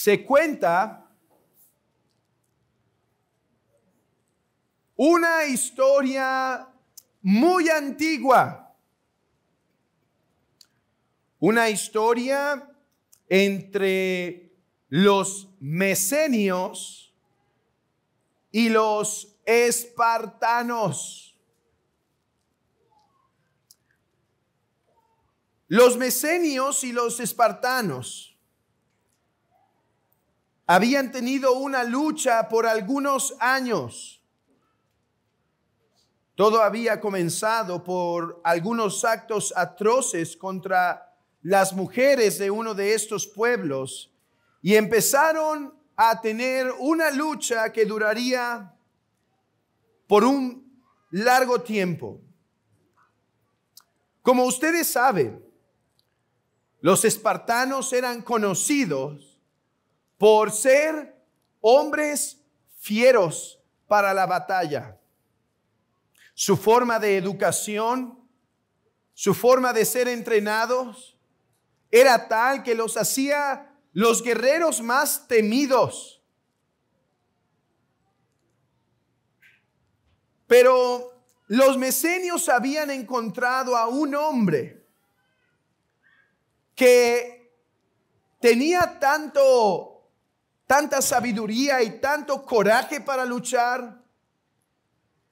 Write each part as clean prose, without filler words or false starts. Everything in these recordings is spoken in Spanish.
se cuenta una historia muy antigua, una historia entre los mesenios y los espartanos. Los mesenios y los espartanos habían tenido una lucha por algunos años. Todo había comenzado por algunos actos atroces contra las mujeres de uno de estos pueblos y empezaron a tener una lucha que duraría por un largo tiempo. Como ustedes saben, los espartanos eran conocidos por ser hombres fieros para la batalla. Su forma de educación, su forma de ser entrenados, era tal que los hacía los guerreros más temidos. Pero los mesenios habían encontrado a un hombre que tenía tanta sabiduría y tanto coraje para luchar,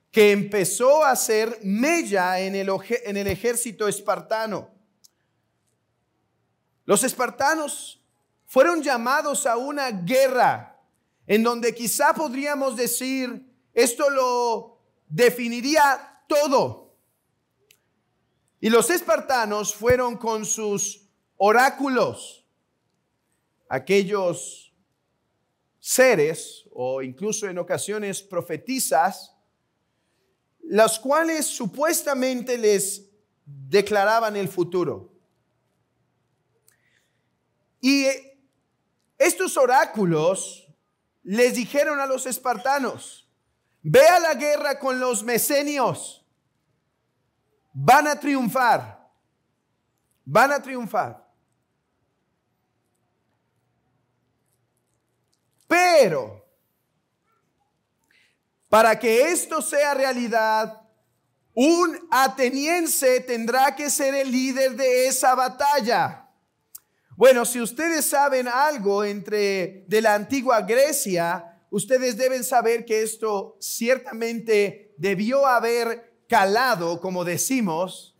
que empezó a hacer mella en el ejército espartano. Los espartanos fueron llamados a una guerra en donde quizá podríamos decir, esto lo definiría todo. Y los espartanos fueron con sus oráculos, aquellos seres o incluso en ocasiones profetisas, las cuales supuestamente les declaraban el futuro. Y estos oráculos les dijeron a los espartanos: ve a la guerra con los mesenios, van a triunfar, van a triunfar. Pero para que esto sea realidad, un ateniense tendrá que ser el líder de esa batalla. Bueno, si ustedes saben algo de la antigua Grecia, ustedes deben saber que esto ciertamente debió haber calado, como decimos,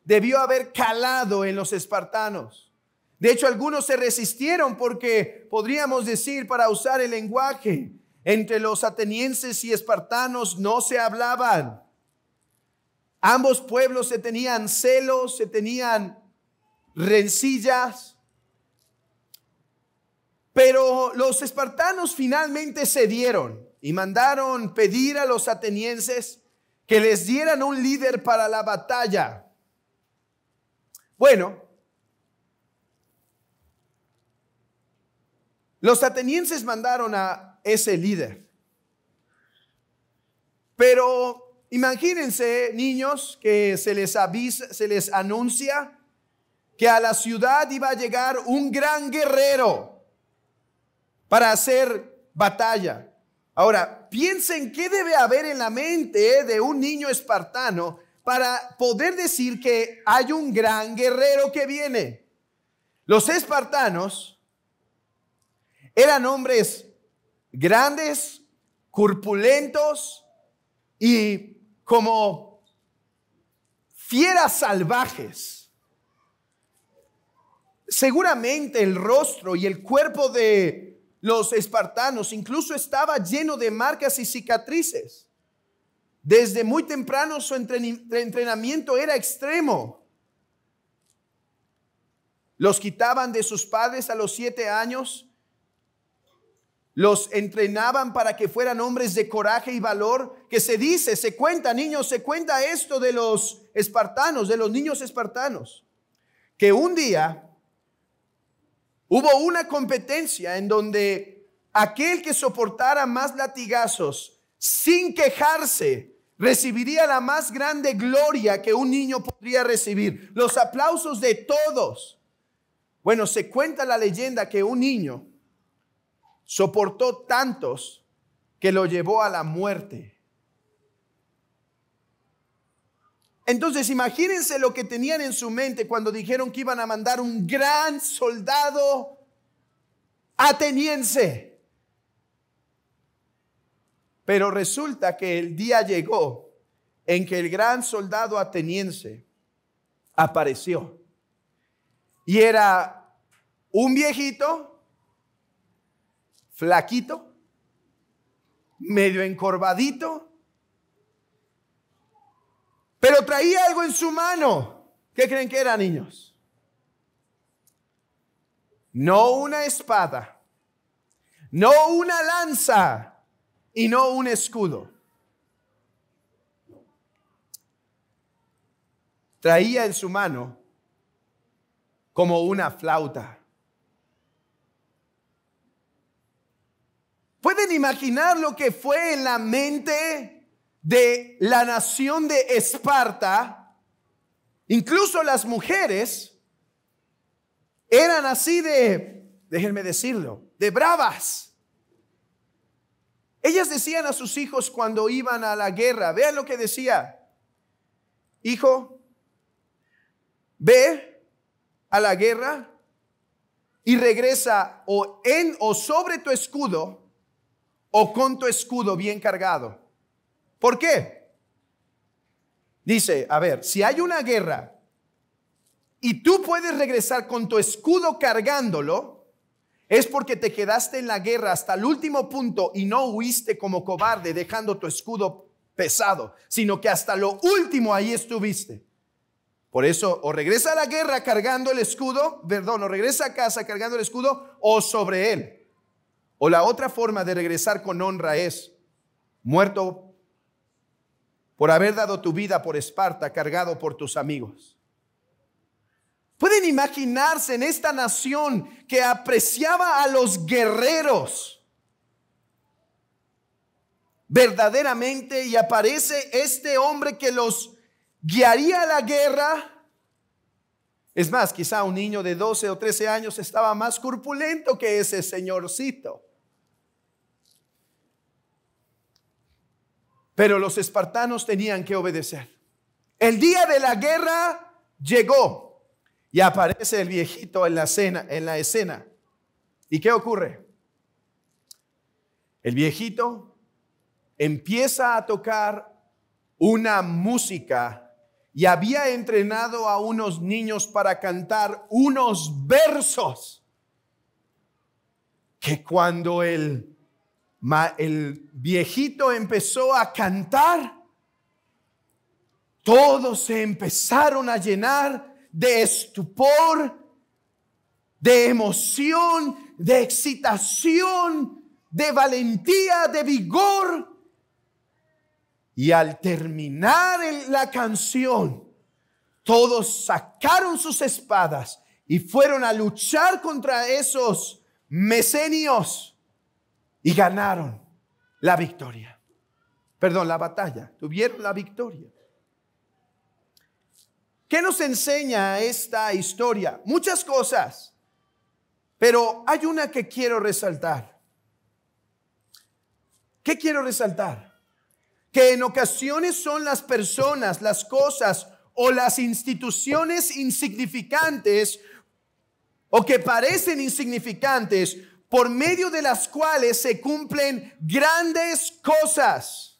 debió haber calado en los espartanos. De hecho, algunos se resistieron porque podríamos decir, para usar el lenguaje, entre los atenienses y espartanos no se hablaban. Ambos pueblos se tenían celos, se tenían rencillas. Pero los espartanos finalmente cedieron y mandaron pedir a los atenienses que les dieran un líder para la batalla. Bueno, los atenienses mandaron a ese líder. Pero imagínense, niños, que se les anuncia que a la ciudad iba a llegar un gran guerrero para hacer batalla. Ahora, piensen qué debe haber en la mente de un niño espartano para poder decir que hay un gran guerrero que viene. Los espartanos eran hombres grandes, corpulentos y como fieras salvajes. Seguramente el rostro y el cuerpo de los espartanos incluso estaba lleno de marcas y cicatrices. Desde muy temprano su entrenamiento era extremo. Los quitaban de sus padres a los 7 años. Los entrenaban para que fueran hombres de coraje y valor. Que se cuenta, niños, se cuenta esto de los espartanos, de los niños espartanos, que un día hubo una competencia en donde aquel que soportara más latigazos sin quejarse recibiría la más grande gloria que un niño podría recibir, los aplausos de todos. Bueno, se cuenta la leyenda que un niño soportó tantos que lo llevó a la muerte. Entonces, imagínense lo que tenían en su mente cuando dijeron que iban a mandar un gran soldado ateniense. Pero resulta que el día llegó en que el gran soldado ateniense apareció. Y era un viejito, flaquito, medio encorvadito, pero traía algo en su mano. ¿Qué creen que era, niños? No una espada, no una lanza y no un escudo. Traía en su mano como una flauta. ¿Pueden imaginar lo que fue en la mente de la nación de Esparta? Incluso las mujeres eran así déjenme decirlo, de bravas. Ellas decían a sus hijos cuando iban a la guerra, vean lo que decía: hijo, ve a la guerra y regresa o en o sobre tu escudo o con tu escudo bien cargado. ¿Por qué? Dice, a ver, si hay una guerra y tú puedes regresar con tu escudo cargándolo, es porque te quedaste en la guerra hasta el último punto y no huiste como cobarde dejando tu escudo pesado, sino que hasta lo último ahí estuviste. Por eso, o regresa a la guerra cargando el escudo, o regresa a casa cargando el escudo, o sobre él. O la otra forma de regresar con honra es muerto por haber dado tu vida por Esparta, cargado por tus amigos. ¿Pueden imaginarse en esta nación que apreciaba a los guerreros verdaderamente, y aparece este hombre que los guiaría a la guerra? Es más, quizá un niño de 12 o 13 años estaba más corpulento que ese señorcito. Pero los espartanos tenían que obedecer. El día de la guerra llegó y aparece el viejito en la escena. ¿Y qué ocurre? El viejito empieza a tocar una música y había entrenado a unos niños para cantar unos versos que cuando el viejito empezó a cantar, todos se empezaron a llenar de estupor, de emoción, de excitación, de valentía, de vigor. Y al terminar la canción, todos sacaron sus espadas y fueron a luchar contra esos mesenios y ganaron la victoria. Perdón, la batalla. Tuvieron la victoria. ¿Qué nos enseña esta historia? Muchas cosas, pero hay una que quiero resaltar. ¿Qué quiero resaltar? Que en ocasiones son las personas, las cosas o las instituciones insignificantes o que parecen insignificantes por medio de las cuales se cumplen grandes cosas.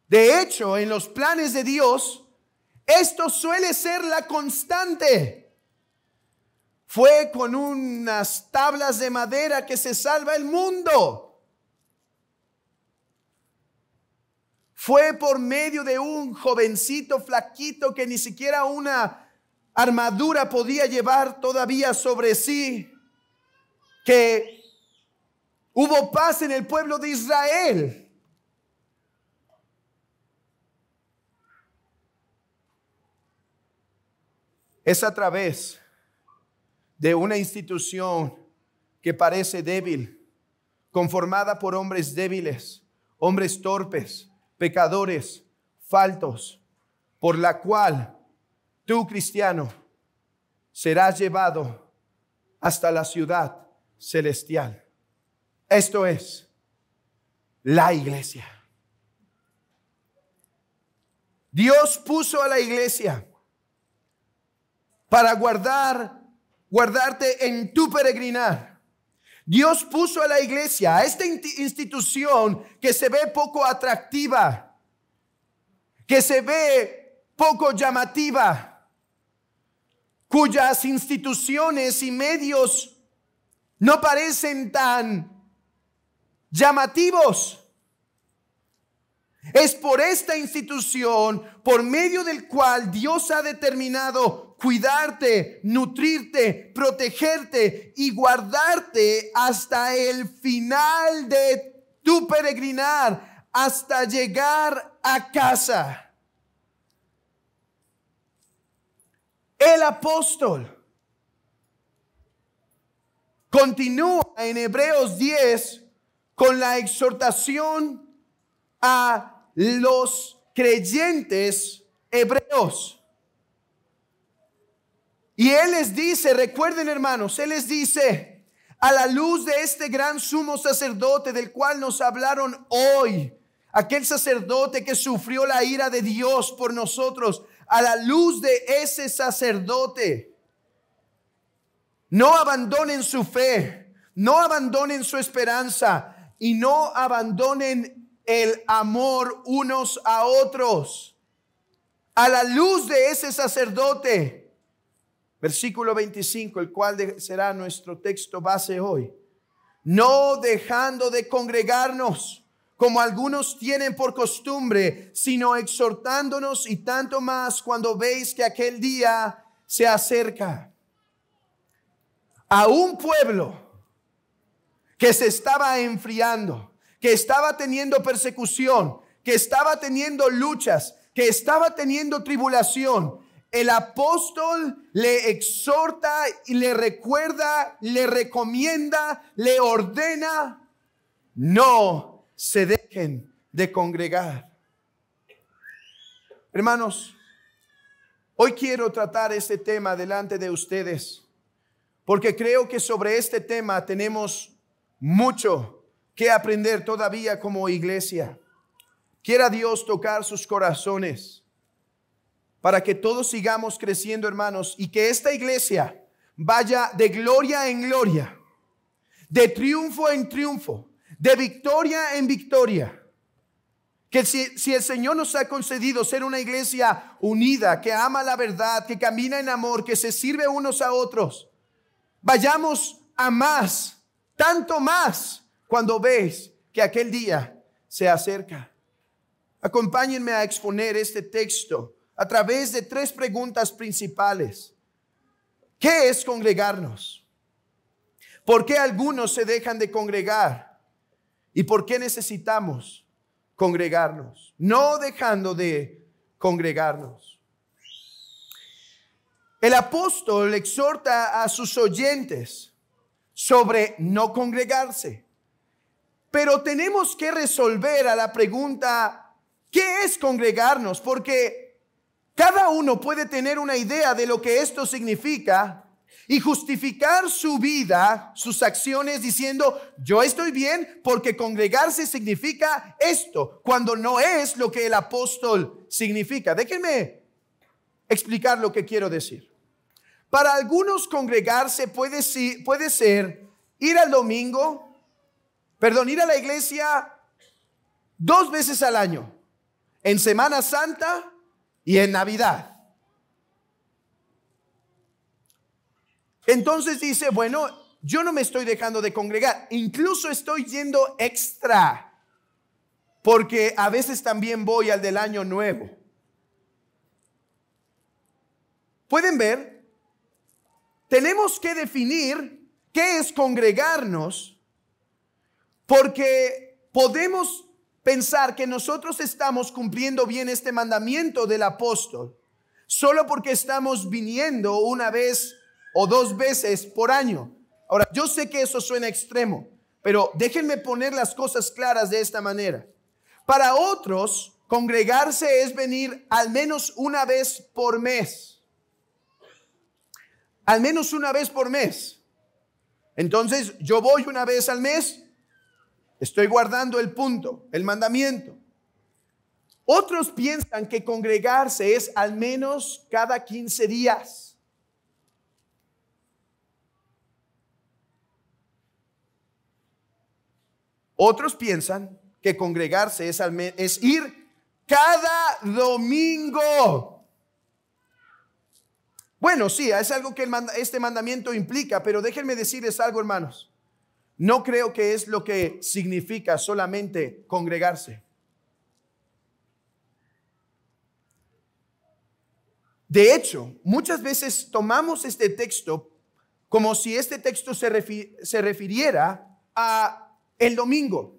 De hecho, en los planes de Dios, esto suele ser la constante. Fue con unas tablas de madera que se salva el mundo. Fue por medio de un jovencito flaquito que ni siquiera una armadura podía llevar todavía sobre sí, que hubo paz en el pueblo de Israel. Es a través de una institución que parece débil, conformada por hombres débiles, hombres torpes, pecadores, faltos, por la cual tú, cristiano, serás llevado hasta la ciudad celestial. Esto es la iglesia. Dios puso a la iglesia para guardarte en tu peregrinar. Dios puso a la iglesia, a esta institución que se ve poco atractiva, que se ve poco llamativa, cuyas instituciones y medios no parecen tan llamativos. Es por esta institución, por medio del cual Dios ha determinado cuidarte, nutrirte, protegerte y guardarte hasta el final de tu peregrinar, hasta llegar a casa. El apóstol continúa en Hebreos 10 con la exhortación a los creyentes hebreos. Y él les dice, recuerden hermanos, él les dice, a la luz de este gran sumo sacerdote del cual nos hablaron hoy, aquel sacerdote que sufrió la ira de Dios por nosotros, a la luz de ese sacerdote, no abandonen su fe, no abandonen su esperanza y no abandonen el amor unos a otros. A la luz de ese sacerdote, versículo 25, el cual será nuestro texto base hoy. No dejando de congregarnos, como algunos tienen por costumbre, sino exhortándonos, y tanto más cuando veis que aquel día se acerca. A un pueblo que se estaba enfriando, que estaba teniendo persecución, que estaba teniendo luchas, que estaba teniendo tribulación, el apóstol le exhorta y le recuerda, le recomienda, le ordena, no se dejen de congregar. Hermanos, hoy quiero tratar este tema delante de ustedes, porque creo que sobre este tema tenemos mucho que aprender todavía como iglesia. Quiera Dios tocar sus corazones para que todos sigamos creciendo, hermanos, y que esta iglesia vaya de gloria en gloria, de triunfo en triunfo, de victoria en victoria. Que si el Señor nos ha concedido ser una iglesia unida, que ama la verdad, que camina en amor, que se sirve unos a otros, vayamos a más, tanto más, cuando veis que aquel día se acerca. Acompáñenme a exponer este texto a través de 3 preguntas principales. ¿Qué es congregarnos? ¿Por qué algunos se dejan de congregar? ¿Y por qué necesitamos congregarnos? No dejando de congregarnos. El apóstol exhorta a sus oyentes sobre no congregarse. Pero tenemos que resolver a la pregunta, ¿qué es congregarnos? Porque cada uno puede tener una idea de lo que esto significa y justificar su vida, sus acciones, diciendo, yo estoy bien porque congregarse significa esto, cuando no es lo que el apóstol significa. Déjenme explicar lo que quiero decir. Para algunos congregarse puede ser ir al ir a la iglesia 2 veces al año, en Semana Santa y en Navidad. Entonces dice, bueno, yo no me estoy dejando de congregar, incluso estoy yendo extra, porque a veces también voy al del año nuevo. ¿Pueden ver? Tenemos que definir qué es congregarnos, porque podemos pensar que nosotros estamos cumpliendo bien este mandamiento del apóstol solo porque estamos viniendo 1 vez o 2 veces por año. Ahora, yo sé que eso suena extremo, pero déjenme poner las cosas claras de esta manera. Para otros, congregarse es venir al menos 1 vez por mes. Al menos 1 vez por mes. Entonces, yo voy una vez al mes, estoy guardando el punto, el mandamiento. Otros piensan que congregarse es al menos cada 15 días. Otros piensan que congregarse es ir cada domingo. Bueno, sí, es algo que este mandamiento implica, pero déjenme decirles algo, hermanos. No creo que es lo que significa solamente congregarse. De hecho, muchas veces tomamos este texto como si este texto se refiriera a el domingo.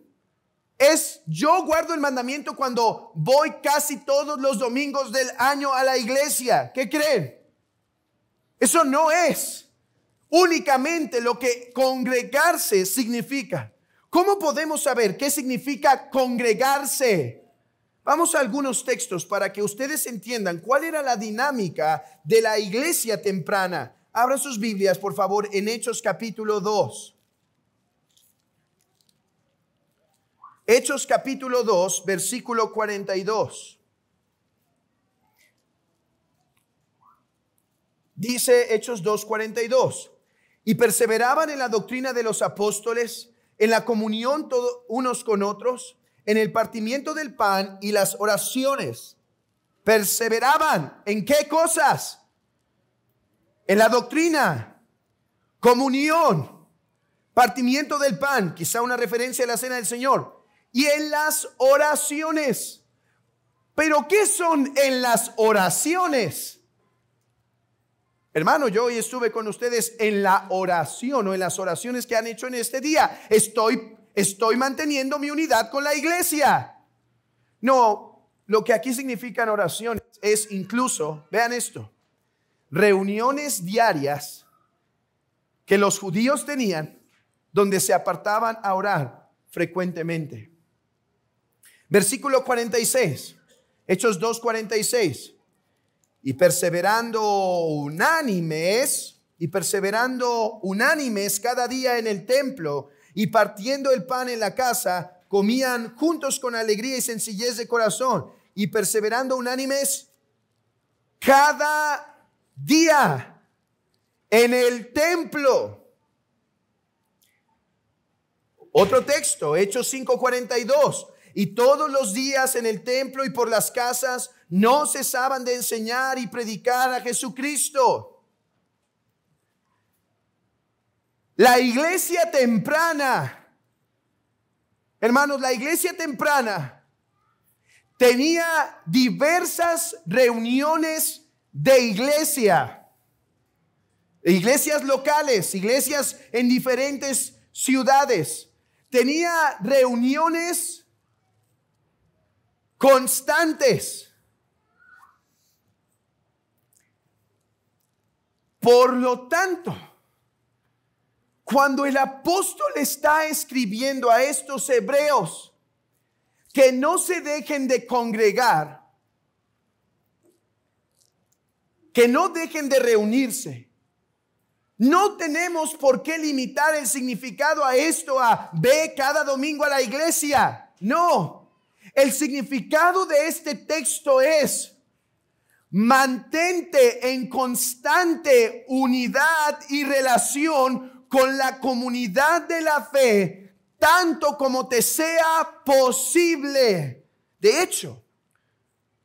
Yo guardo el mandamiento cuando voy casi todos los domingos del año a la iglesia. ¿Qué creen? Eso no es únicamente lo que congregarse significa. ¿Cómo podemos saber qué significa congregarse? Vamos a algunos textos para que ustedes entiendan cuál era la dinámica de la iglesia temprana. Abran sus Biblias, por favor, en Hechos capítulo 2. Hechos capítulo 2, versículo 42. Dice Hechos 2:42. Y perseveraban en la doctrina de los apóstoles, en la comunión todos unos con otros, en el partimiento del pan y las oraciones. Perseveraban ¿en qué cosas? En la doctrina, comunión, partimiento del pan, quizá una referencia a la cena del Señor, y en las oraciones. ¿Pero qué son en las oraciones? Hermano, yo hoy estuve con ustedes en la oración o en las oraciones que han hecho en este día. Estoy manteniendo mi unidad con la iglesia. No, lo que aquí significan oraciones es incluso, vean esto, reuniones diarias que los judíos tenían donde se apartaban a orar frecuentemente. Versículo 46, Hechos 2:46. Y perseverando unánimes cada día en el templo y partiendo el pan en la casa, comían juntos con alegría y sencillez de corazón, y perseverando unánimes cada día en el templo. Otro texto, Hechos 5:42. Y todos los días en el templo y por las casas no cesaban de enseñar y predicar a Jesucristo. La iglesia temprana, hermanos, la iglesia temprana tenía diversas reuniones de iglesia. Iglesias locales, iglesias en diferentes ciudades. Tenía reuniones constantes. Por lo tanto, cuando el apóstol está escribiendo a estos hebreos que no se dejen de congregar, que no dejen de reunirse, no tenemos por qué limitar el significado a esto, a ve cada domingo a la iglesia. No. El significado de este texto es: mantente en constante unidad y relación con la comunidad de la fe, tanto como te sea posible. De hecho,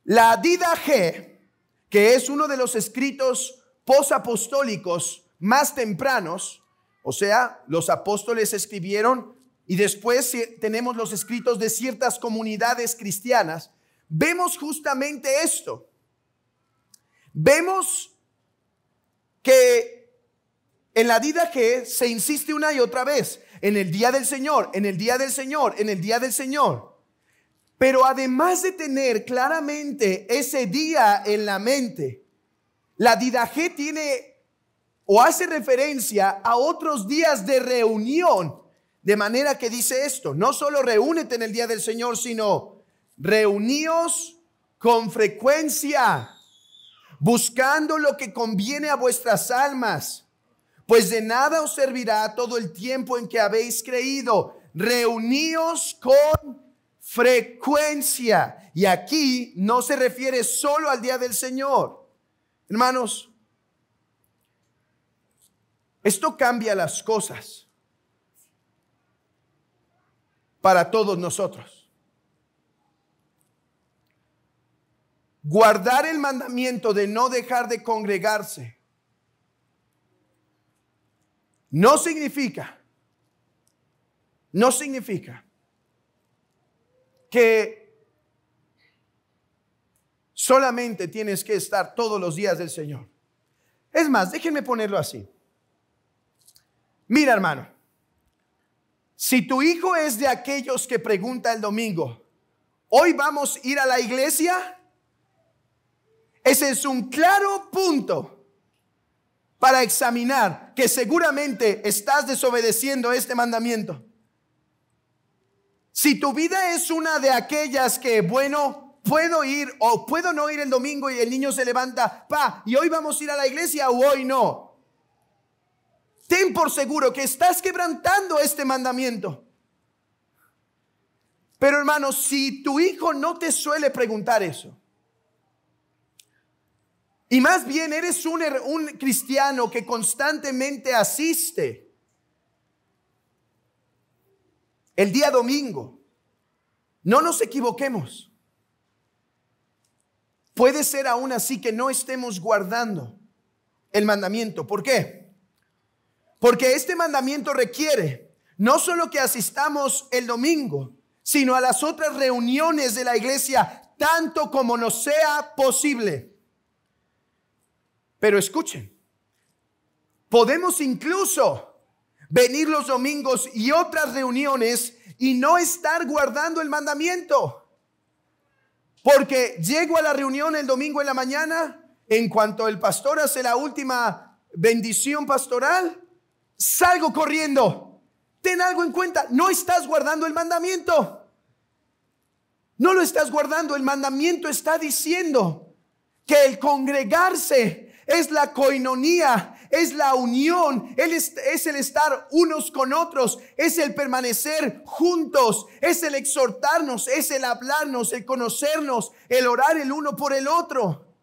la Didache, que es uno de los escritos posapostólicos más tempranos, o sea, los apóstoles escribieron y después tenemos los escritos de ciertas comunidades cristianas, vemos justamente esto. Vemos que en la Didache se insiste una y otra vez en el día del Señor, en el día del Señor, en el día del Señor. Pero además de tener claramente ese día en la mente, la Didache tiene o hace referencia a otros días de reunión. De manera que dice esto: no solo reúnete en el día del Señor, sino reuníos con frecuencia, buscando lo que conviene a vuestras almas, pues de nada os servirá todo el tiempo en que habéis creído. Reuníos con frecuencia. Y aquí no se refiere solo al día del Señor. Hermanos, esto cambia las cosas para todos nosotros. Guardar el mandamiento de no dejar de congregarse no significa que solamente tienes que estar todos los días del Señor. Es más, déjenme ponerlo así. Mira, hermano, si tu hijo es de aquellos que pregunta el domingo, ¿hoy vamos a ir a la iglesia? Ese es un claro punto para examinar que seguramente estás desobedeciendo este mandamiento. Si tu vida es una de aquellas que, bueno, puedo ir o puedo no ir el domingo y el niño se levanta, y hoy vamos a ir a la iglesia o hoy no. Ten por seguro que estás quebrantando este mandamiento. Pero hermano, si tu hijo no te suele preguntar eso, y más bien eres un cristiano que constantemente asiste el día domingo, no nos equivoquemos. Puede ser aún así que no estemos guardando el mandamiento. ¿Por qué? Porque este mandamiento requiere no solo que asistamos el domingo, sino a las otras reuniones de la iglesia, tanto como nos sea posible. Pero escuchen, podemos incluso venir los domingos y otras reuniones y no estar guardando el mandamiento. Porque llego a la reunión el domingo en la mañana, en cuanto el pastor hace la última bendición pastoral, salgo corriendo. Ten algo en cuenta, no estás guardando el mandamiento. No lo estás guardando. El mandamiento está diciendo que el congregarse es la coinonía, es la unión, es el estar unos con otros, es el permanecer juntos, es el exhortarnos, es el hablarnos, el conocernos, el orar el uno por el otro.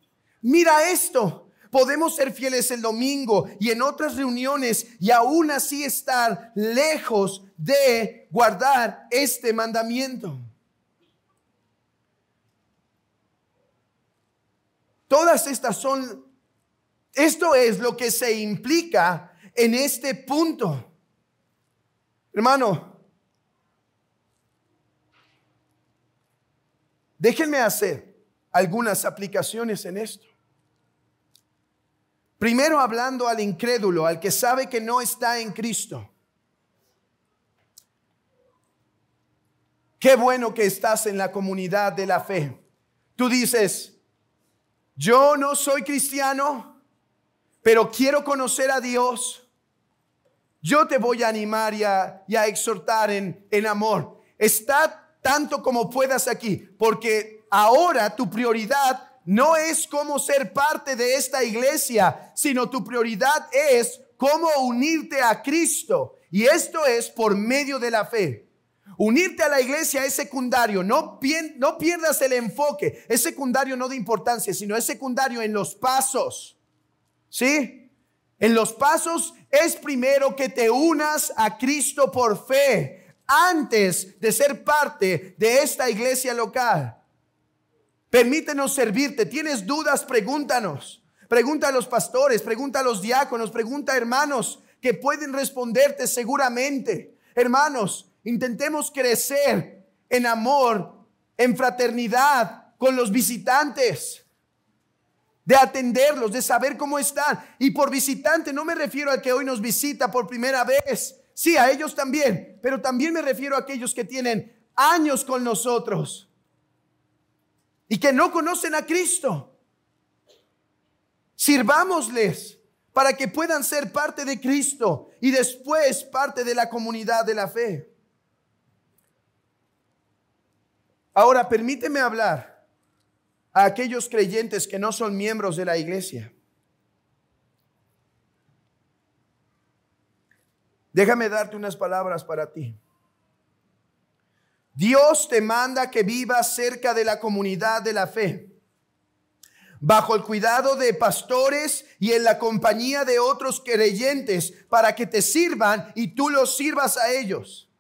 Mira esto, podemos ser fieles el domingo y en otras reuniones y aún así estar lejos de guardar este mandamiento. Todas estas son... Esto es lo que se implica en este punto. Hermano, déjenme hacer algunas aplicaciones en esto. Primero, hablando al incrédulo, al que sabe que no está en Cristo. Qué bueno que estás en la comunidad de la fe. Tú dices, yo no soy cristiano, pero quiero conocer a Dios. Yo te voy a animar y a exhortar en amor. Está tanto como puedas aquí, porque ahora tu prioridad no es cómo ser parte de esta iglesia, sino tu prioridad es cómo unirte a Cristo. Y esto es por medio de la fe. Unirte a la iglesia es secundario. No pierdas el enfoque. Es secundario no de importancia, sino es secundario en los pasos. ¿Sí? En los pasos es primero que te unas a Cristo por fe antes de ser parte de esta iglesia local. Permítenos servirte. ¿Tienes dudas? Pregúntanos. Pregunta a los pastores, pregunta a los diáconos, pregunta a hermanos que pueden responderte seguramente. Hermanos, intentemos crecer en amor, en fraternidad con los visitantes. De atenderlos, de saber cómo están. Y por visitante no me refiero al que hoy nos visita por primera vez. Sí, a ellos también. Pero también me refiero a aquellos que tienen años con nosotros y que no conocen a Cristo. Sirvámosles para que puedan ser parte de Cristo y después parte de la comunidad de la fe. Ahora, permíteme hablar a aquellos creyentes que no son miembros de la iglesia. Déjame darte unas palabras para ti. Dios te manda que vivas cerca de la comunidad de la fe, bajo el cuidado de pastores y en la compañía de otros creyentes, para que te sirvan y tú los sirvas a ellos.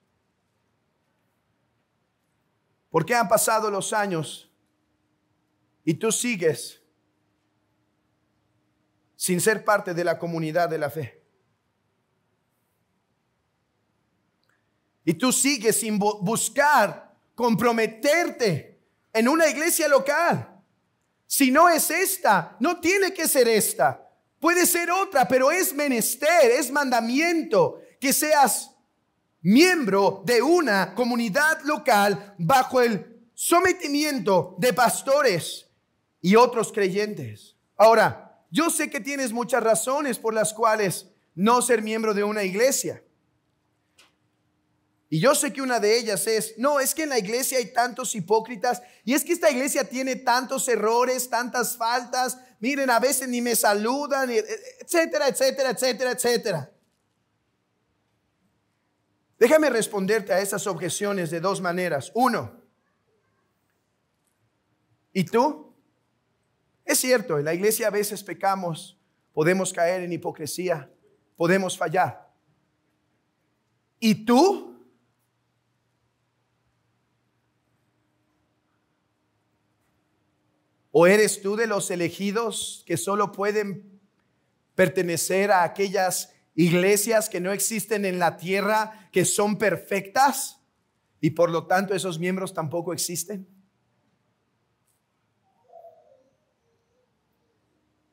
¿Por qué han pasado los años y tú sigues sin ser parte de la comunidad de la fe? Y tú sigues sin buscar comprometerte en una iglesia local. Si no es esta, no tiene que ser esta. Puede ser otra, pero es menester, es mandamiento que seas miembro de una comunidad local bajo el sometimiento de pastores y otros creyentes. Ahora, yo sé que tienes muchas razones por las cuales no ser miembro de una iglesia. Y yo sé que una de ellas es que en la iglesia hay tantos hipócritas, y es que esta iglesia tiene tantos errores, tantas faltas, miren, a veces ni me saludan, etcétera, etcétera, etcétera, etcétera. Déjame responderte a esas objeciones de dos maneras. Uno, ¿y tú? Es cierto, en la iglesia a veces pecamos, podemos caer en hipocresía, podemos fallar. ¿Y tú? ¿O eres tú de los elegidos que solo pueden pertenecer a aquellas iglesias que no existen en la tierra, que son perfectas y por lo tanto esos miembros tampoco existen?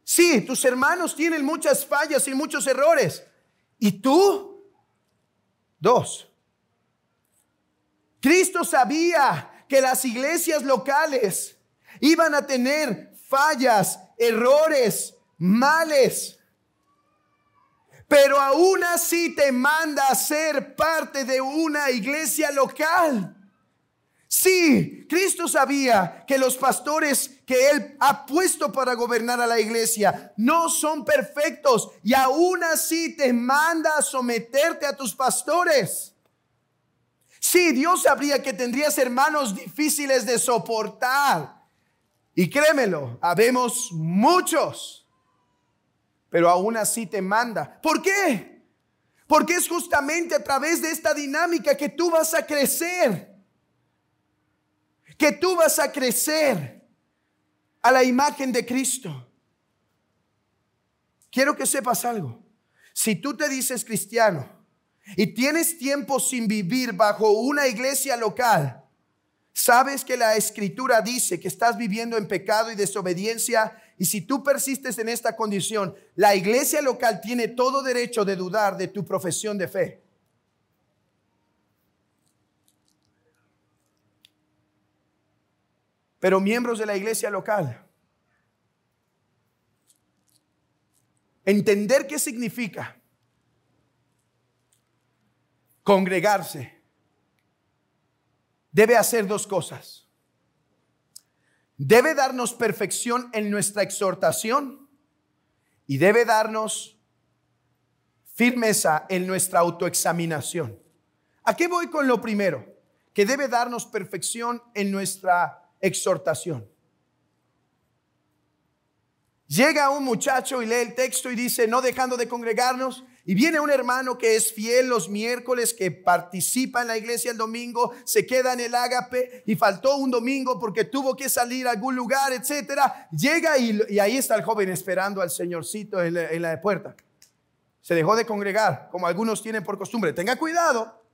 Sí, tus hermanos tienen muchas fallas y muchos errores. ¿Y tú? Dos. Cristo sabía que las iglesias locales iban a tener fallas, errores, males. Pero aún así te manda a ser parte de una iglesia local. Sí, Cristo sabía que los pastores que Él ha puesto para gobernar a la iglesia no son perfectos, y aún así te manda a someterte a tus pastores. Sí, Dios sabría que tendrías hermanos difíciles de soportar. Y créemelo, habemos muchos, pero aún así te manda. ¿Por qué? Porque es justamente a través de esta dinámica que tú vas a crecer. Que tú vas a crecer a la imagen de Cristo. Quiero que sepas algo. Si tú te dices cristiano y tienes tiempo sin vivir bajo una iglesia local, sabes que la Escritura dice que estás viviendo en pecado y desobediencia, y si tú persistes en esta condición, la iglesia local tiene todo derecho de dudar de tu profesión de fe. Pero miembros de la iglesia local, entender qué significa congregarse, debe hacer dos cosas. Debe darnos perfección en nuestra exhortación y debe darnos firmeza en nuestra autoexaminación. ¿A qué voy con lo primero? Que debe darnos perfección en nuestra exhortación. Llega un muchacho y lee el texto y dice, no dejando de congregarnos. Y viene un hermano que es fiel los miércoles, que participa en la iglesia el domingo, se queda en el ágape y faltó un domingo porque tuvo que salir a algún lugar, etcétera. Llega y ahí está el joven esperando al señorcito en la puerta. Se dejó de congregar, como algunos tienen por costumbre. Tenga cuidado.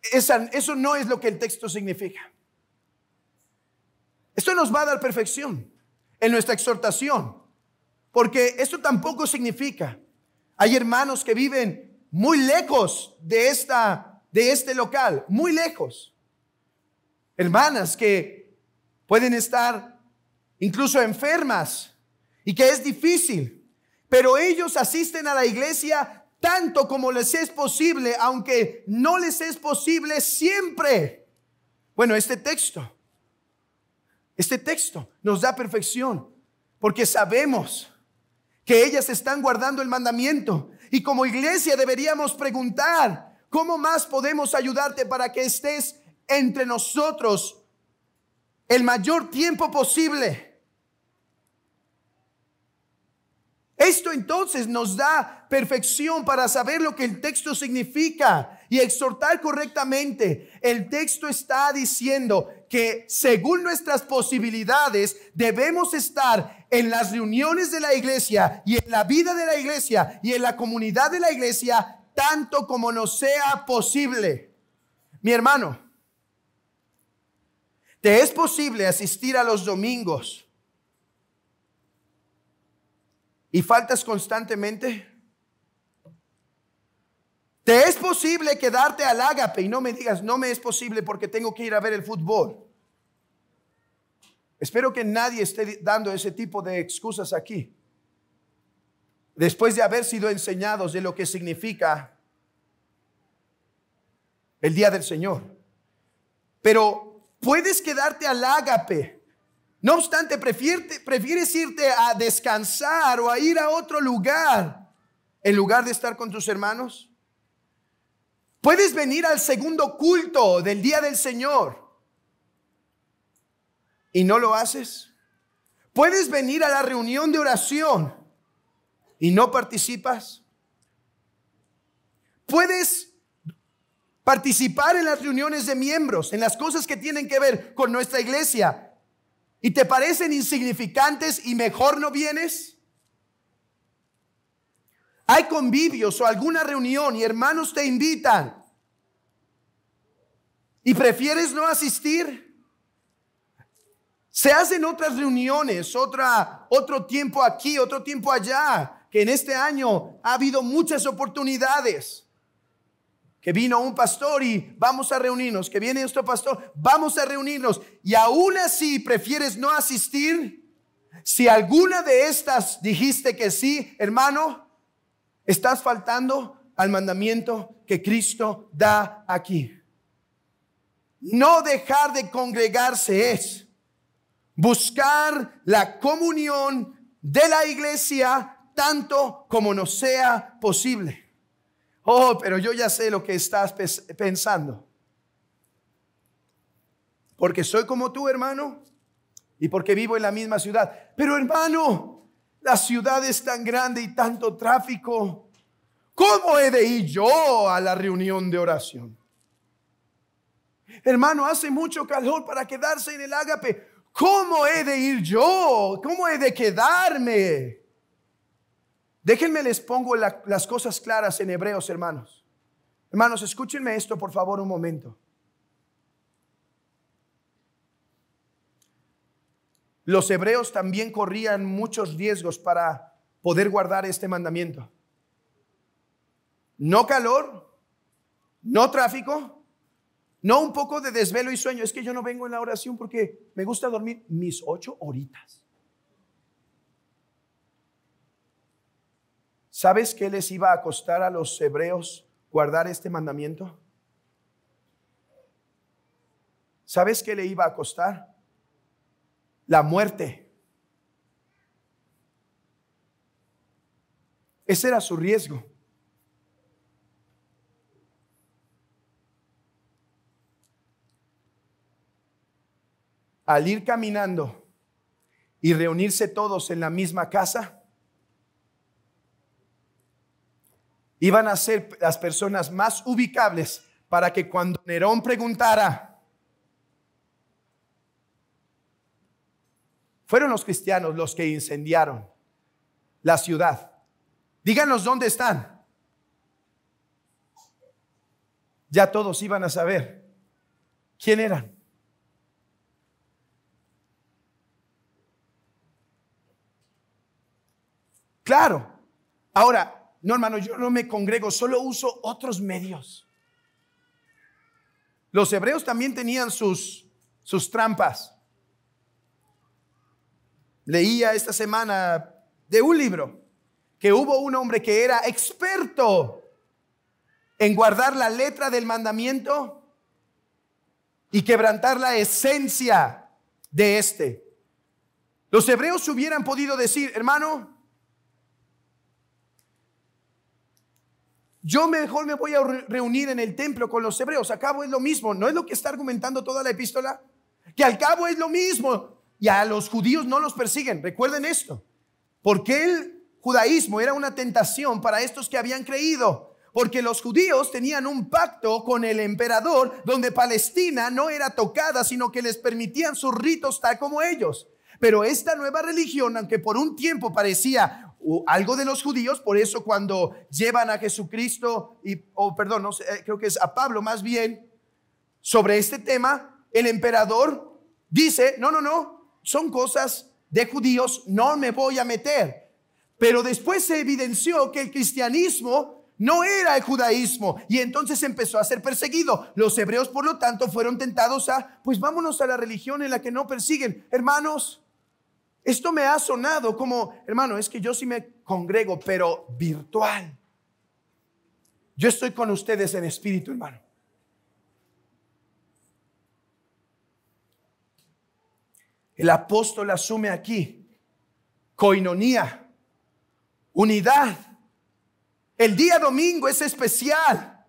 Eso no es lo que el texto significa. Esto nos va a dar perfección en nuestra exhortación. Porque esto tampoco significa, hay hermanos que viven muy lejos de este local, muy lejos. Hermanas que pueden estar incluso enfermas y que es difícil, pero ellos asisten a la iglesia tanto como les es posible, aunque no les es posible siempre. Bueno, este texto nos da perfección, porque sabemos que ellas están guardando el mandamiento. Y como iglesia deberíamos preguntar, ¿cómo más podemos ayudarte para que estés entre nosotros el mayor tiempo posible? Esto entonces nos da perfección para saber lo que el texto significa y exhortar correctamente. El texto está diciendo que según nuestras posibilidades debemos estar en las reuniones de la iglesia y en la vida de la iglesia y en la comunidad de la iglesia tanto como nos sea posible. Mi hermano, ¿te es posible asistir a los domingos y faltas constantemente? ¿Te es posible quedarte al ágape? Y no me digas, no me es posible porque tengo que ir a ver el fútbol. Espero que nadie esté dando ese tipo de excusas aquí, después de haber sido enseñados de lo que significa el día del Señor. Pero puedes quedarte al ágape. No obstante, prefieres irte a descansar o a ir a otro lugar en lugar de estar con tus hermanos. Puedes venir al segundo culto del día del Señor y no lo haces. Puedes venir a la reunión de oración y no participas. Puedes participar en las reuniones de miembros, en las cosas que tienen que ver con nuestra iglesia, y te parecen insignificantes y mejor no vienes. Hay convivios o alguna reunión y hermanos te invitan y prefieres no asistir. Se hacen otras reuniones, otro tiempo aquí, otro tiempo allá, que en este año ha habido muchas oportunidades. Que vino un pastor y vamos a reunirnos, que viene otro pastor, vamos a reunirnos, y aún así prefieres no asistir. Si alguna de estas dijiste que sí, hermano, estás faltando al mandamiento que Cristo da aquí. No dejar de congregarse es buscar la comunión de la iglesia tanto como nos sea posible. Oh, pero yo ya sé lo que estás pensando. Porque soy como tú, hermano, y porque vivo en la misma ciudad. Pero, hermano, la ciudad es tan grande y tanto tráfico. ¿Cómo he de ir yo a la reunión de oración? Hermano, hace mucho calor para quedarse en el ágape. ¿Cómo he de ir yo? ¿Cómo he de quedarme? Déjenme les pongo las cosas claras en Hebreos, hermanos. Hermanos, escúchenme esto por favor un momento. Los hebreos también corrían muchos riesgos para poder guardar este mandamiento. No calor, no tráfico, no un poco de desvelo y sueño. Es que yo no vengo en la oración porque me gusta dormir mis 8 horitas. ¿Sabes qué les iba a costar a los hebreos guardar este mandamiento? ¿Sabes qué le iba a costar? La muerte. Ese era su riesgo. Al ir caminando y reunirse todos en la misma casa, iban a ser las personas más ubicables para que cuando Nerón preguntara, fueron los cristianos los que incendiaron la ciudad. Díganos dónde están. Ya todos iban a saber quién eran. Claro. Ahora, no, hermano, yo no me congrego, solo uso otros medios. Los hebreos también tenían sus trampas. Leía esta semana de un libro que hubo un hombre que era experto en guardar la letra del mandamiento y quebrantar la esencia de este. Los hebreos hubieran podido decir, hermano, yo mejor me voy a reunir en el templo con los hebreos. Al cabo es lo mismo. ¿No es lo que está argumentando toda la epístola? Que al cabo es lo mismo. Y a los judíos no los persiguen. Recuerden esto. Porque el judaísmo era una tentación para estos que habían creído. Porque los judíos tenían un pacto con el emperador donde Palestina no era tocada, sino que les permitían sus ritos tal como ellos. Pero esta nueva religión, aunque por un tiempo parecía algo de los judíos, por eso cuando llevan a Jesucristo, no sé, creo que es a Pablo más bien, sobre este tema, el emperador dice, no, son cosas de judíos, no me voy a meter. Pero después se evidenció que el cristianismo no era el judaísmo y entonces empezó a ser perseguido. Los hebreos, por lo tanto, fueron tentados pues vámonos a la religión en la que no persiguen. Hermanos, esto me ha sonado como, hermano, es que yo sí me congrego, pero virtual. Yo estoy con ustedes en espíritu, hermano. El apóstol asume aquí coinonía, unidad. El día domingo es especial.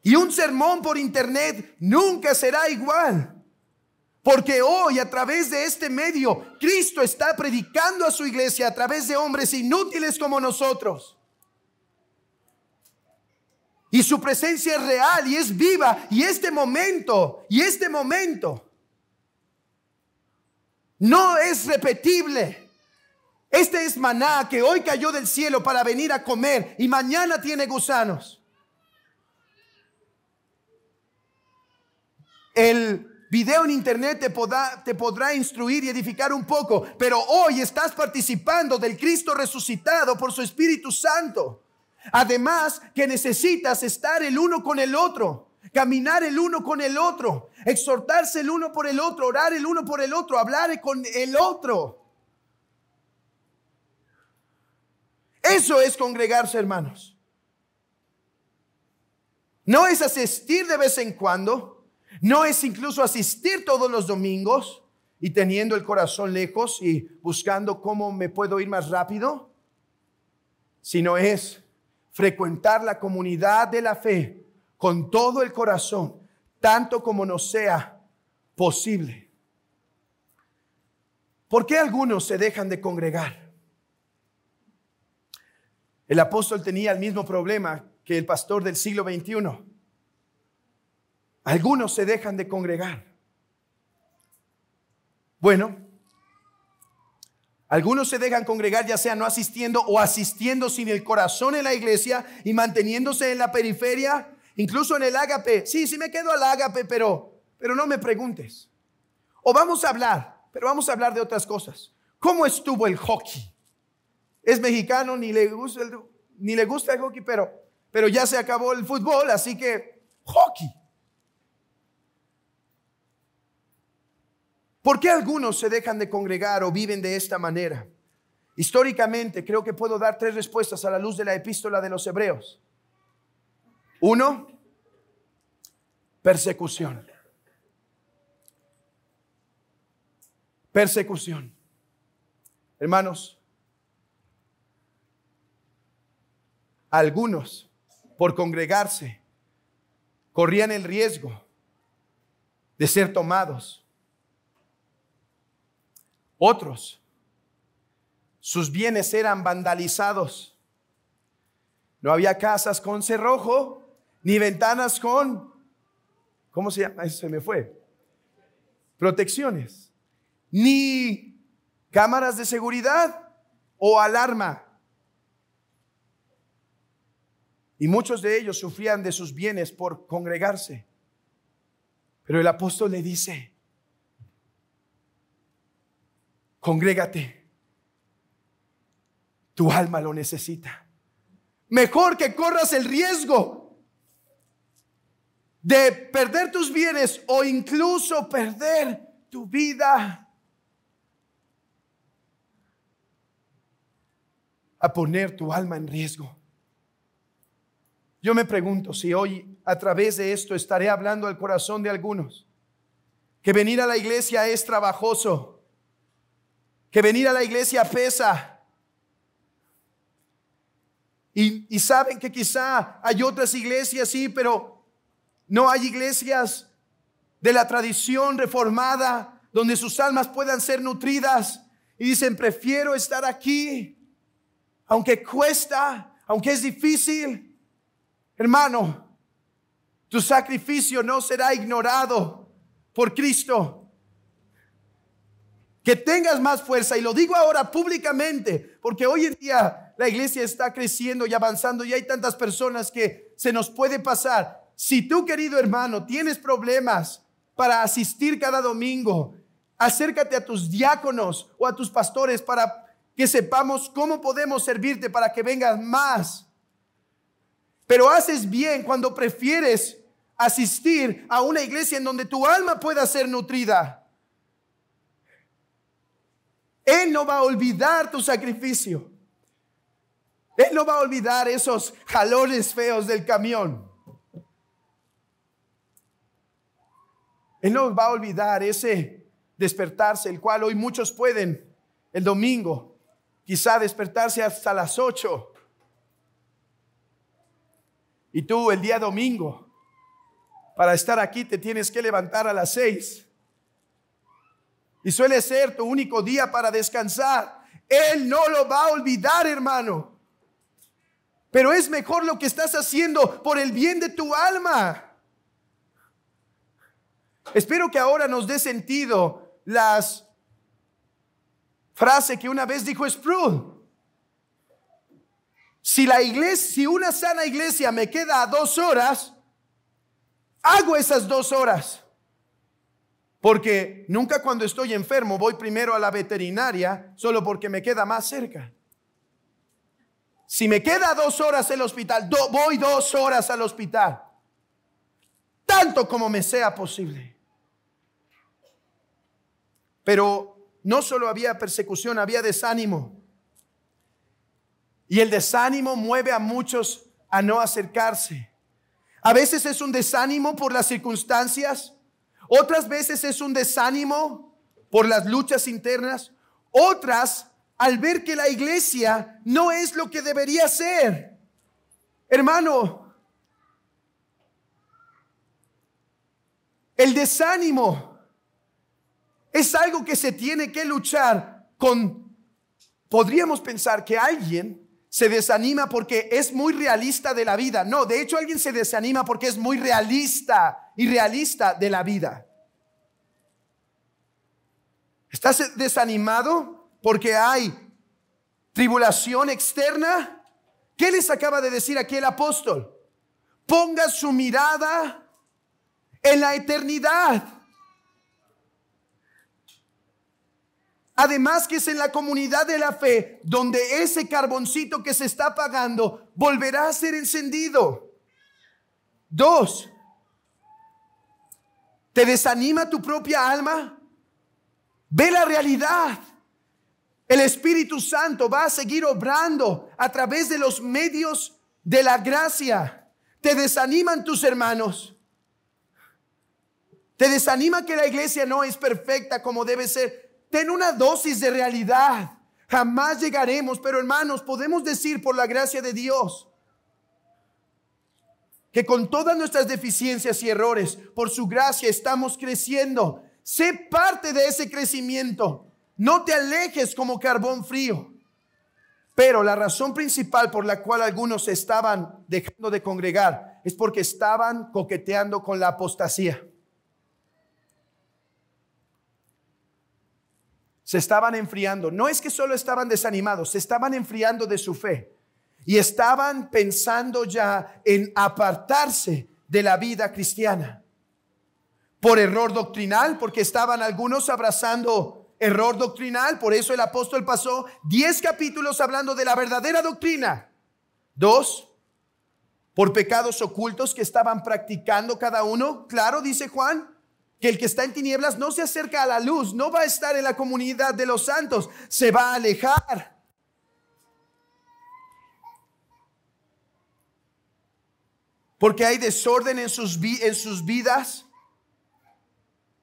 Y un sermón por internet nunca será igual. Porque hoy a través de este medio, Cristo está predicando a su iglesia a través de hombres inútiles como nosotros. Y su presencia es real y es viva. Y este momento no es repetible. Este es maná que hoy cayó del cielo para venir a comer y mañana tiene gusanos. El video en internet te podrá instruir y edificar un poco, pero hoy estás participando del Cristo resucitado por su Espíritu Santo. Además que necesitas estar el uno con el otro, caminar el uno con el otro, exhortarse el uno por el otro, orar el uno por el otro, hablar con el otro. Eso es congregarse, hermanos. No es asistir de vez en cuando. No es incluso asistir todos los domingos y teniendo el corazón lejos y buscando cómo me puedo ir más rápido, sino es frecuentar la comunidad de la fe con todo el corazón, tanto como nos sea posible. ¿Por qué algunos se dejan de congregar? El apóstol tenía el mismo problema que el pastor del siglo XXI. Algunos se dejan de congregar. Bueno, algunos se dejan congregar ya sea no asistiendo o asistiendo sin el corazón en la iglesia y manteniéndose en la periferia, incluso en el ágape. Sí, me quedo al ágape, pero no me preguntes. O vamos a hablar, pero vamos a hablar de otras cosas. ¿Cómo estuvo el hockey? Es mexicano, ni le gusta el hockey, pero ya se acabó el fútbol, así que hockey. ¿Por qué algunos se dejan de congregar o viven de esta manera? Históricamente creo que puedo dar 3 respuestas a la luz de la epístola de los Hebreos. 1, persecución. Persecución. Hermanos, algunos por congregarse corrían el riesgo de ser tomados. Otros, sus bienes eran vandalizados. No había casas con cerrojo, ni ventanas con, ¿cómo se llama? Eso se me fue. Protecciones, ni cámaras de seguridad o alarma. Y muchos de ellos sufrían de sus bienes por congregarse. Pero el apóstol le dice: congrégate, tu alma lo necesita. Mejor que corras el riesgo de perder tus bienes o incluso perder tu vida, a poner tu alma en riesgo. Yo me pregunto si hoy a través de esto estaré hablando al corazón de algunos, que venir a la iglesia es trabajoso, que venir a la iglesia pesa. Y saben que quizá hay otras iglesias, sí, pero no hay iglesias de la tradición reformada donde sus almas puedan ser nutridas. Y dicen, prefiero estar aquí, aunque cuesta, aunque es difícil. Hermano, tu sacrificio no será ignorado por Cristo. Que tengas más fuerza, y lo digo ahora públicamente, porque hoy en día la iglesia está creciendo y avanzando y hay tantas personas que se nos puede pasar. Si tú, querido hermano, tienes problemas para asistir cada domingo, acércate a tus diáconos o a tus pastores para que sepamos cómo podemos servirte para que vengas más. Pero haces bien cuando prefieres asistir a una iglesia en donde tu alma pueda ser nutrida. Él no va a olvidar tu sacrificio. Él no va a olvidar esos jalones feos del camión. Él no va a olvidar ese despertarse, el cual hoy muchos pueden el domingo, quizá despertarse hasta las 8. Y tú el día domingo, para estar aquí te tienes que levantar a las 6. Y suele ser tu único día para descansar. Él no lo va a olvidar, hermano. Pero es mejor lo que estás haciendo por el bien de tu alma. Espero que ahora nos dé sentido las frases que una vez dijo Sproul. Si una sana iglesia me queda a 2 horas, hago esas 2 horas. Porque nunca cuando estoy enfermo voy primero a la veterinaria solo porque me queda más cerca. Si me queda 2 horas el hospital, voy 2 horas al hospital. Tanto como me sea posible. Pero no solo había persecución, había desánimo. Y el desánimo mueve a muchos a no acercarse. A veces es un desánimo por las circunstancias. Otras veces es un desánimo por las luchas internas. Otras, al ver que la iglesia no es lo que debería ser. Hermano, el desánimo es algo que se tiene que luchar con. Podríamos pensar que alguien se desanima porque es muy realista de la vida. No, de hecho alguien se desanima porque es muy realista y realista de la vida. ¿Estás desanimado porque hay tribulación externa? ¿Qué les acaba de decir aquí el apóstol? Ponga su mirada en la eternidad. Además que es en la comunidad de la fe donde ese carboncito que se está apagando volverá a ser encendido. 2, ¿te desanima tu propia alma? Ve la realidad. El Espíritu Santo va a seguir obrando a través de los medios de la gracia. ¿Te desaniman tus hermanos? ¿Te desanima que la iglesia no es perfecta como debe ser? Ten una dosis de realidad. Jamás llegaremos, pero hermanos, podemos decir por la gracia de Dios que con todas nuestras deficiencias y errores, por su gracia estamos creciendo. Sé parte de ese crecimiento. No te alejes como carbón frío. Pero la razón principal por la cual algunos estaban dejando de congregar es porque estaban coqueteando con la apostasía. Se estaban enfriando. No es que solo estaban desanimados, se estaban enfriando de su fe. Y estaban pensando ya en apartarse de la vida cristiana. Por error doctrinal, porque estaban algunos abrazando error doctrinal. Por eso el apóstol pasó 10 capítulos hablando de la verdadera doctrina. 2, por pecados ocultos que estaban practicando cada uno. Claro, dice Juan, que el que está en tinieblas no se acerca a la luz, no va a estar en la comunidad de los santos, se va a alejar. Porque hay desorden en sus vidas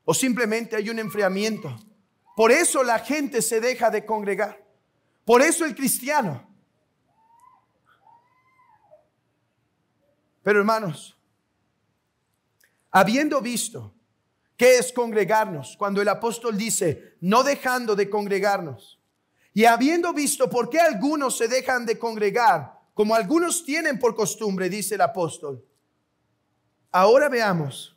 o simplemente hay un enfriamiento. Por eso la gente se deja de congregar. Por eso el cristiano Pero hermanos, habiendo visto qué es congregarnos, cuando el apóstol dice no dejando de congregarnos, y habiendo visto por qué algunos se dejan de congregar, como algunos tienen por costumbre, dice el apóstol, ahora veamos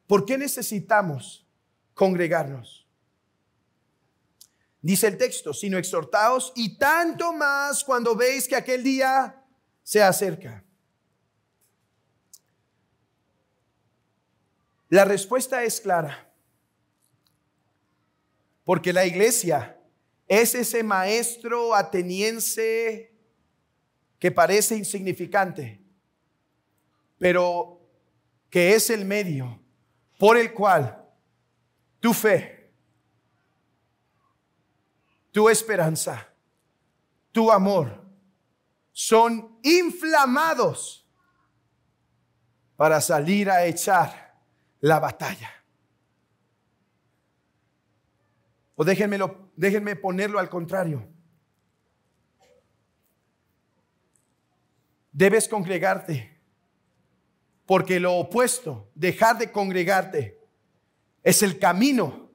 por qué necesitamos congregarnos. Dice el texto, sino exhortaos, y tanto más cuando veis que aquel día se acerca. La respuesta es clara, porque la iglesia es ese maestro ateniense que parece insignificante, pero que es el medio por el cual tu fe, tu esperanza, tu amor son inflamados para salir a echar la batalla. O déjenme ponerlo al contrario. Debes congregarte, porque lo opuesto, dejar de congregarte, es el camino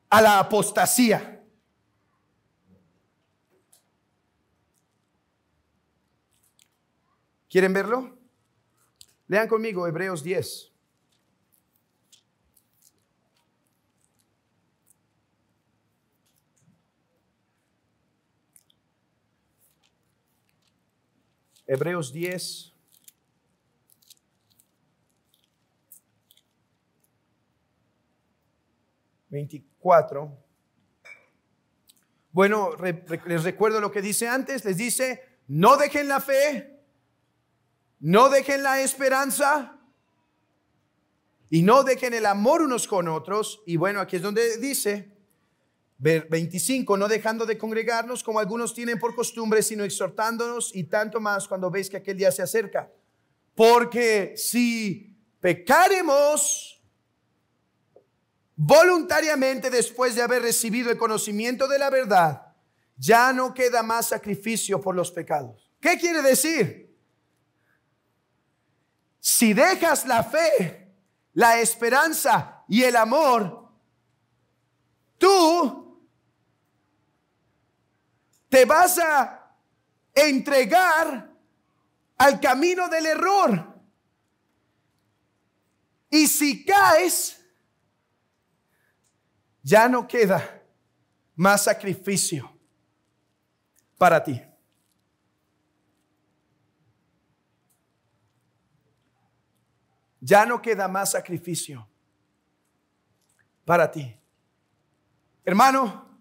a la apostasía. ¿Quieren verlo? Lean conmigo Hebreos 10. Hebreos 10. Bueno, les recuerdo lo que dice antes. Les dice, no dejen la fe, no dejen la esperanza y no dejen el amor unos con otros. Y bueno, aquí es donde dice, 25, no dejando de congregarnos como algunos tienen por costumbre, sino exhortándonos, y tanto más cuando veis que aquel día se acerca. Porque si pecaremos voluntariamente después de haber recibido el conocimiento de la verdad, ya no queda más sacrificio por los pecados. ¿Qué quiere decir? Si dejas la fe, la esperanza y el amor, tú te vas a entregar al camino del error. Y si caes, ya no queda más sacrificio para ti. Ya no queda más sacrificio para ti. Hermano,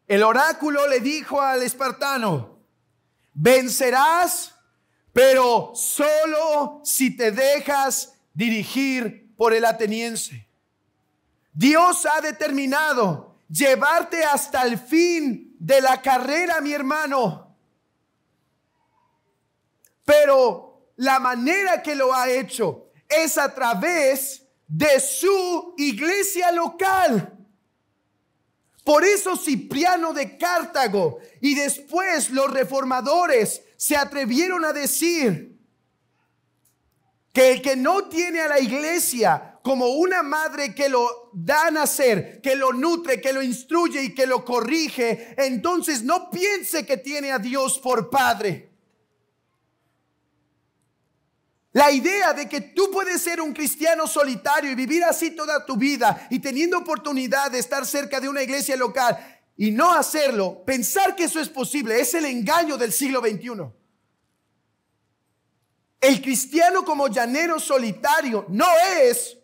el oráculo le dijo al espartano, vencerás, pero solo si te dejas dirigir por el ateniense. Dios ha determinado llevarte hasta el fin de la carrera, mi hermano. Pero la manera que lo ha hecho es a través de su iglesia local. Por eso Cipriano de Cartago y después los reformadores se atrevieron a decir que el que no tiene a la iglesia como una madre que lo da a nacer, que lo nutre, que lo instruye y que lo corrige, entonces no piense que tiene a Dios por padre. La idea de que tú puedes ser un cristiano solitario y vivir así toda tu vida y teniendo oportunidad de estar cerca de una iglesia local y no hacerlo, pensar que eso es posible, es el engaño del siglo XXI. El cristiano como llanero solitario no es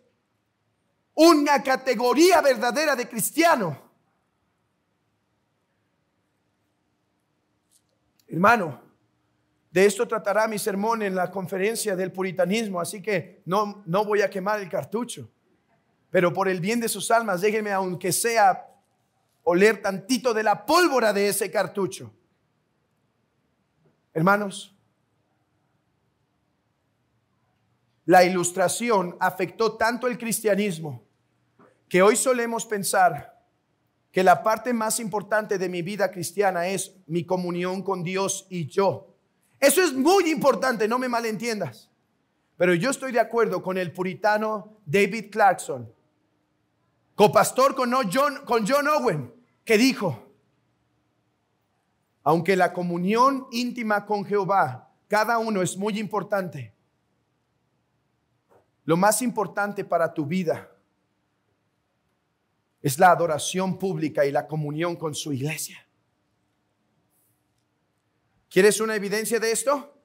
una categoría verdadera de cristiano. Hermano, de esto tratará mi sermón en la conferencia del puritanismo, así que no voy a quemar el cartucho. Pero por el bien de sus almas, déjenme aunque sea oler tantito de la pólvora de ese cartucho. Hermanos, la ilustración afectó tanto el cristianismo que hoy solemos pensar que la parte más importante de mi vida cristiana es mi comunión con Dios y yo. Eso es muy importante, no me malentiendas. Pero yo estoy de acuerdo con el puritano David Clarkson, copastor con John Owen, que dijo: aunque la comunión íntima con Jehová, cada uno es muy importante, lo más importante para tu vida es la adoración pública y la comunión con su iglesia. ¿Quieres una evidencia de esto?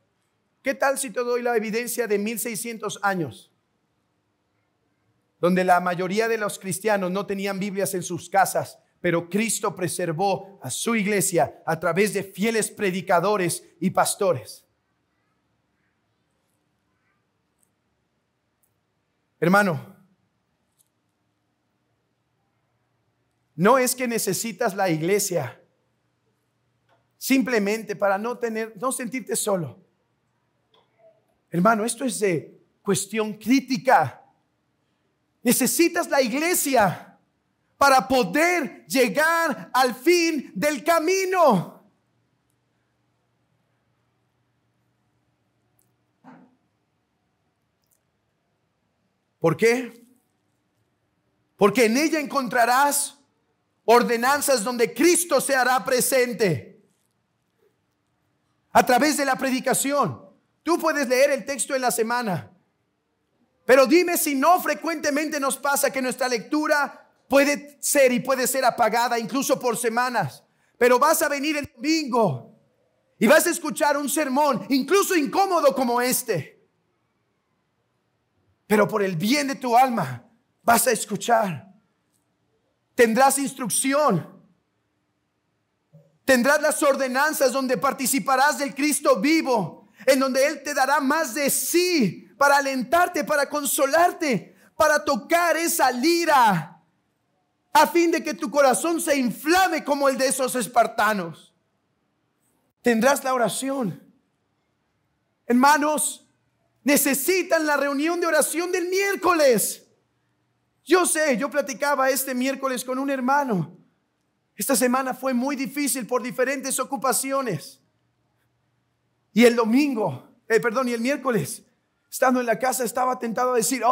¿Qué tal si te doy la evidencia de 1600 años? Donde la mayoría de los cristianos no tenían Biblias en sus casas, pero Cristo preservó a su iglesia a través de fieles predicadores y pastores. Hermano, no es que necesitas la iglesia simplemente para no sentirte solo. Hermano, esto es de cuestión crítica. Necesitas la iglesia para poder llegar al fin del camino. ¿Por qué? Porque en ella encontrarás ordenanzas donde Cristo se hará presente a través de la predicación. Tú puedes leer el texto en la semana, pero dime si no frecuentemente nos pasa que nuestra lectura puede ser apagada incluso por semanas. Pero vas a venir el domingo y vas a escuchar un sermón incluso incómodo como este, pero por el bien de tu alma vas a escuchar. Tendrás instrucción, tendrás las ordenanzas donde participarás del Cristo vivo, en donde Él te dará más de sí para alentarte, para consolarte, para tocar esa lira, a fin de que tu corazón se inflame como el de esos espartanos. Tendrás la oración. Hermanos, necesitan la reunión de oración del miércoles. Yo platicaba este miércoles con un hermano. Esta semana fue muy difícil por diferentes ocupaciones. Y el miércoles, estando en la casa, estaba tentado a decir: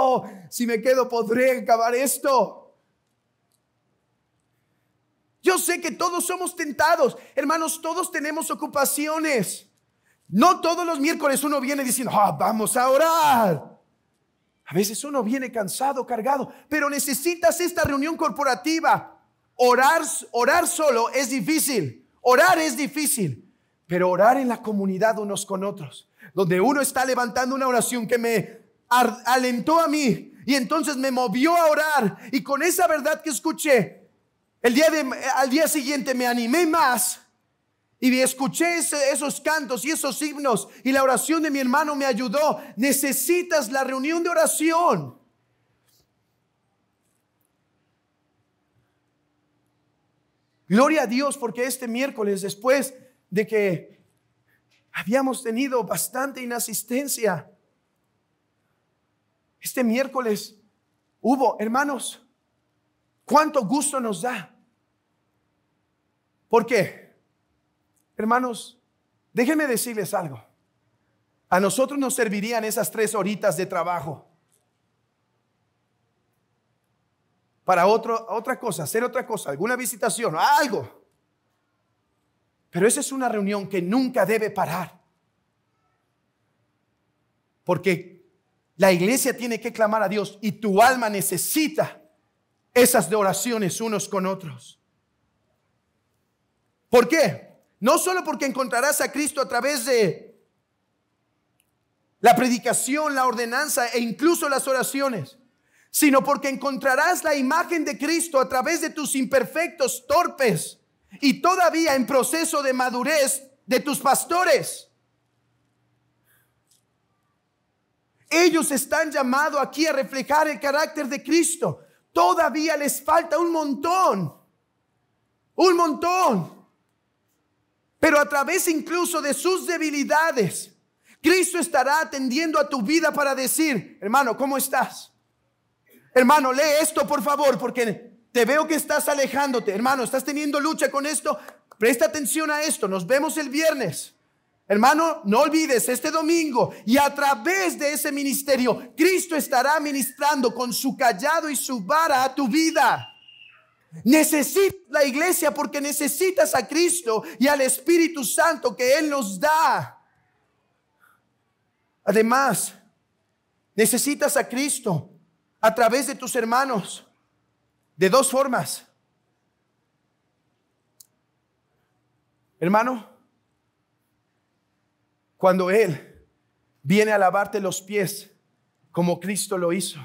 si me quedo podré acabar esto. Yo sé que todos somos tentados, hermanos, todos tenemos ocupaciones. No todos los miércoles uno viene diciendo: vamos a orar. A veces uno viene cansado, cargado, pero necesitas esta reunión corporativa. Orar solo es difícil. Orar es difícil. Pero orar en la comunidad unos con otros, donde uno está levantando una oración que me alentó a mí y entonces me movió a orar, y con esa verdad que escuché al día siguiente me animé más y escuché esos cantos y esos himnos, y la oración de mi hermano me ayudó. Necesitas la reunión de oración. Gloria a Dios, porque este miércoles, después de que habíamos tenido bastante inasistencia, este miércoles hubo, hermanos, cuánto gusto nos da. ¿Por qué? Hermanos, déjenme decirles algo. A nosotros nos servirían esas 3 horitas de trabajo para otra cosa, hacer otra cosa, alguna visitación o algo. Pero esa es una reunión que nunca debe parar, porque la iglesia tiene que clamar a Dios y tu alma necesita esas de oraciones unos con otros. ¿Por qué? No solo porque encontrarás a Cristo a través de la predicación, la ordenanza e incluso las oraciones, sino porque encontrarás la imagen de Cristo a través de tus imperfectos, torpes y todavía en proceso de madurez de tus pastores. Ellos están llamados aquí a reflejar el carácter de Cristo. Todavía les falta un montón. Pero a través incluso de sus debilidades, Cristo estará atendiendo a tu vida para decir: hermano, ¿cómo estás? Hermano, lee esto por favor, porque te veo que estás alejándote. Hermano, estás teniendo lucha con esto. Presta atención a esto. Nos vemos el viernes. Hermano, no olvides este domingo, y a través de ese ministerio, Cristo estará ministrando con su callado y su vara a tu vida. Necesitas la iglesia porque necesitas a Cristo y al Espíritu Santo que Él nos da. Además, necesitas a Cristo a través de tus hermanos de dos formas. Hermano, cuando Él viene a lavarte los pies como Cristo lo hizo.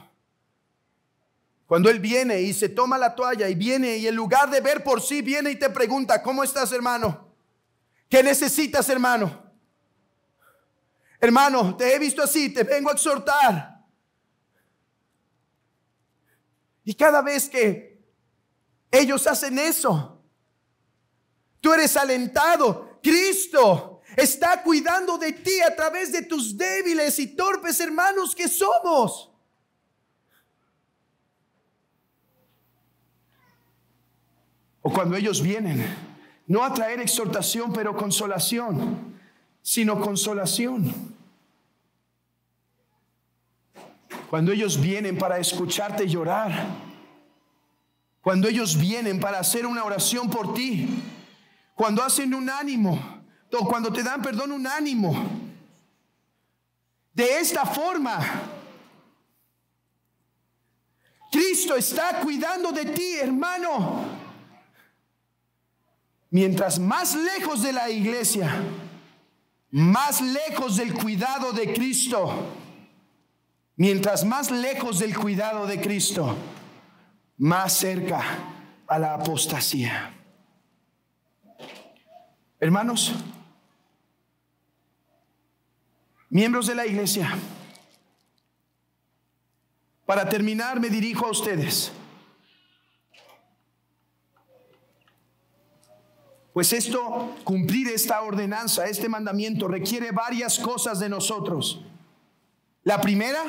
Cuando Él viene y se toma la toalla y viene y en lugar de ver por sí, viene y te pregunta: ¿cómo estás, hermano? ¿Qué necesitas, hermano? Hermano, te he visto así, te vengo a exhortar. Y cada vez que ellos hacen eso, tú eres alentado. Cristo está cuidando de ti a través de tus débiles y torpes hermanos que somos. O cuando ellos vienen, no a traer exhortación, pero consolación, sino consolación. Cuando ellos vienen para escucharte llorar, cuando ellos vienen para hacer una oración por ti, cuando hacen un ánimo, o cuando te dan, perdón, un ánimo. De esta forma, Cristo está cuidando de ti, hermano. Mientras más lejos de la iglesia, más lejos del cuidado de Cristo. Mientras más lejos del cuidado de Cristo, más cerca a la apostasía. Hermanos, miembros de la iglesia, para terminar me dirijo a ustedes. Pues cumplir esta ordenanza, este mandamiento requiere varias cosas de nosotros. La primera,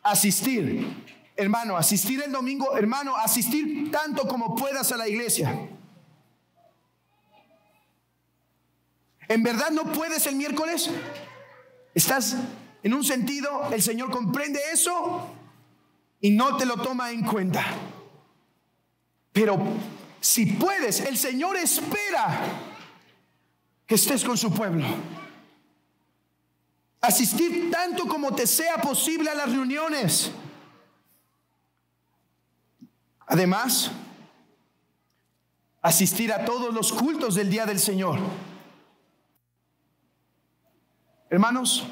asistir. Hermano, asistir el domingo. Hermano, asistir tanto como puedas a la iglesia. ¿En verdad no puedes el miércoles? Estás en un sentido, el Señor comprende eso y no te lo toma en cuenta. Pero si puedes, el Señor espera que estés con su pueblo. Asistir tanto como te sea posible a las reuniones. Además, asistir a todos los cultos del día del Señor. Hermanos,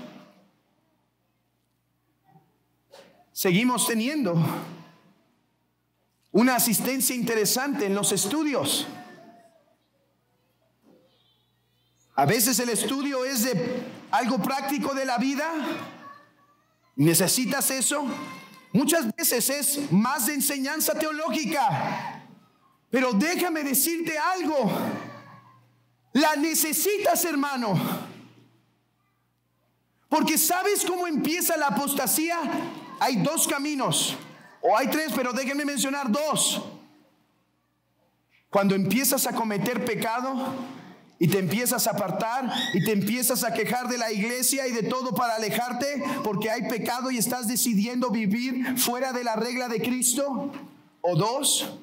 seguimos teniendo una asistencia interesante en los estudios. A veces el estudio es de algo práctico de la vida. ¿Necesitas eso? Muchas veces es más de enseñanza teológica. Pero déjame decirte algo. La necesitas, hermano. Porque ¿sabes cómo empieza la apostasía? Hay dos caminos. O hay tres, pero déjenme mencionar dos. Cuando empiezas a cometer pecado y te empiezas a apartar y te empiezas a quejar de la iglesia y de todo para alejarte porque hay pecado y estás decidiendo vivir fuera de la regla de Cristo. O dos,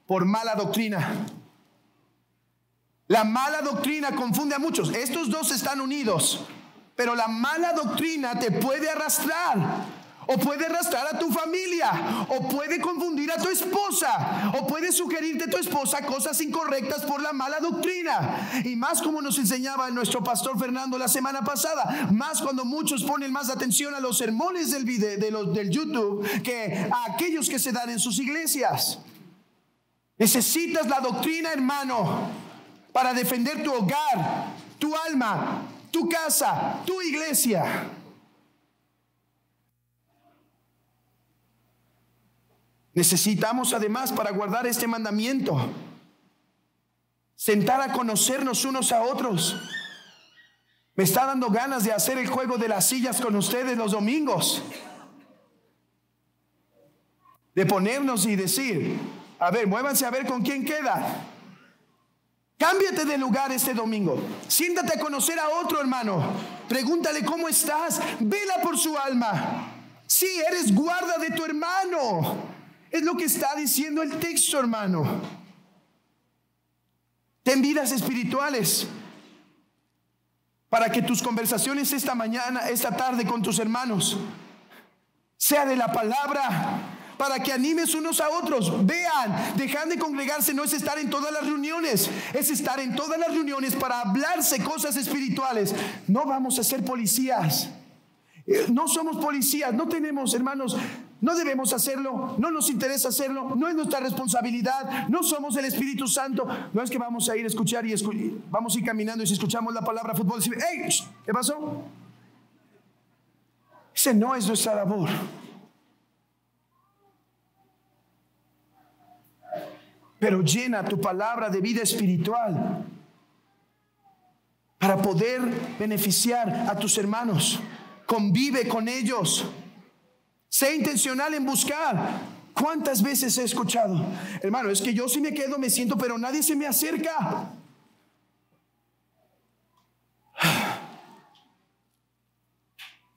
por mala doctrina. La mala doctrina confunde a muchos. Estos dos están unidos, pero la mala doctrina te puede arrastrar. O puede arrastrar a tu familia, o puede confundir a tu esposa, o puede sugerirte a tu esposa cosas incorrectas por la mala doctrina. Y más como nos enseñaba nuestro pastor Fernando la semana pasada, más cuando muchos ponen más atención a los sermones del YouTube que a aquellos que se dan en sus iglesias. Necesitas la doctrina, hermano, para defender tu hogar, tu alma, tu casa, tu iglesia. Necesitamos además, para guardar este mandamiento, sentar a conocernos unos a otros. Me está dando ganas de hacer el juego de las sillas con ustedes los domingos. De ponernos y decir, a ver, muévanse a ver con quién queda. Cámbiate de lugar este domingo. Siéntate a conocer a otro hermano. Pregúntale cómo estás. Vela por su alma. Sí, eres guarda de tu hermano. Es lo que está diciendo el texto, hermano. Ten vidas espirituales para que tus conversaciones esta mañana, esta tarde con tus hermanos, sea de la palabra, para que animes unos a otros. Vean, dejar de congregarse no es estar en todas las reuniones, es estar en todas las reuniones para hablarse cosas espirituales. No vamos a ser policías. No somos policías, no tenemos, hermanos, no debemos hacerlo, no nos interesa hacerlo, no es nuestra responsabilidad, no somos el Espíritu Santo. No es que vamos a ir a escuchar y vamos a ir caminando y si escuchamos la palabra fútbol, decimos, ¡hey! ¿Qué pasó? Ese no es nuestra labor. Pero llena tu palabra de vida espiritual para poder beneficiar a tus hermanos. Convive con ellos. Sé intencional en buscar. ¿Cuántas veces he escuchado? Hermano, es que yo sí me quedo, me siento, pero nadie se me acerca.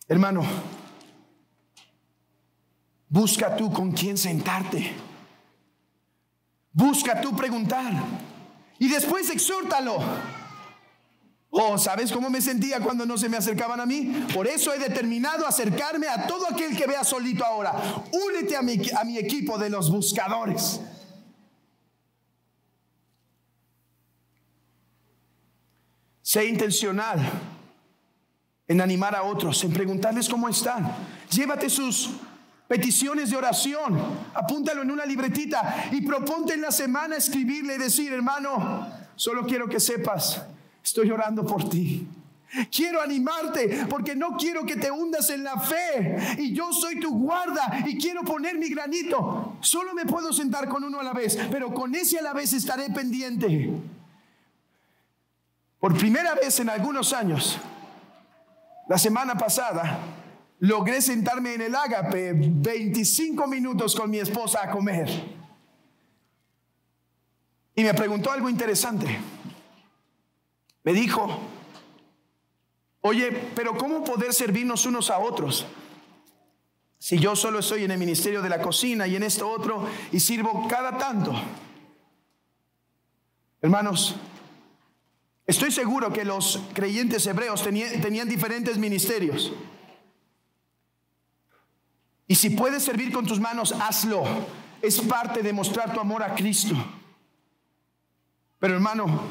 Hermano, busca tú con quién sentarte. Busca tú preguntar. Y después exhórtalo. Oh, ¿sabes cómo me sentía cuando no se me acercaban a mí? Por eso he determinado acercarme a todo aquel que vea solito ahora. Únete a mi equipo de los buscadores. Sé intencional en animar a otros, en preguntarles cómo están. Llévate sus peticiones de oración, apúntalo en una libretita y proponte en la semana escribirle y decir, hermano, solo quiero que sepas, estoy orando por ti. Quiero animarte porque no quiero que te hundas en la fe y yo soy tu guarda y quiero poner mi granito. Solo me puedo sentar con uno a la vez, pero con ese a la vez estaré pendiente. Por primera vez en algunos años, la semana pasada, logré sentarme en el Ágape 25 minutos con mi esposa a comer. Y me preguntó algo interesante. Me dijo, oye, pero ¿cómo poder servirnos unos a otros? Si yo solo estoy en el ministerio de la cocina y en esto otro y sirvo cada tanto. Hermanos, estoy seguro que los creyentes hebreos tenían diferentes ministerios. Y si puedes servir con tus manos, hazlo. Es parte de mostrar tu amor a Cristo. Pero hermano,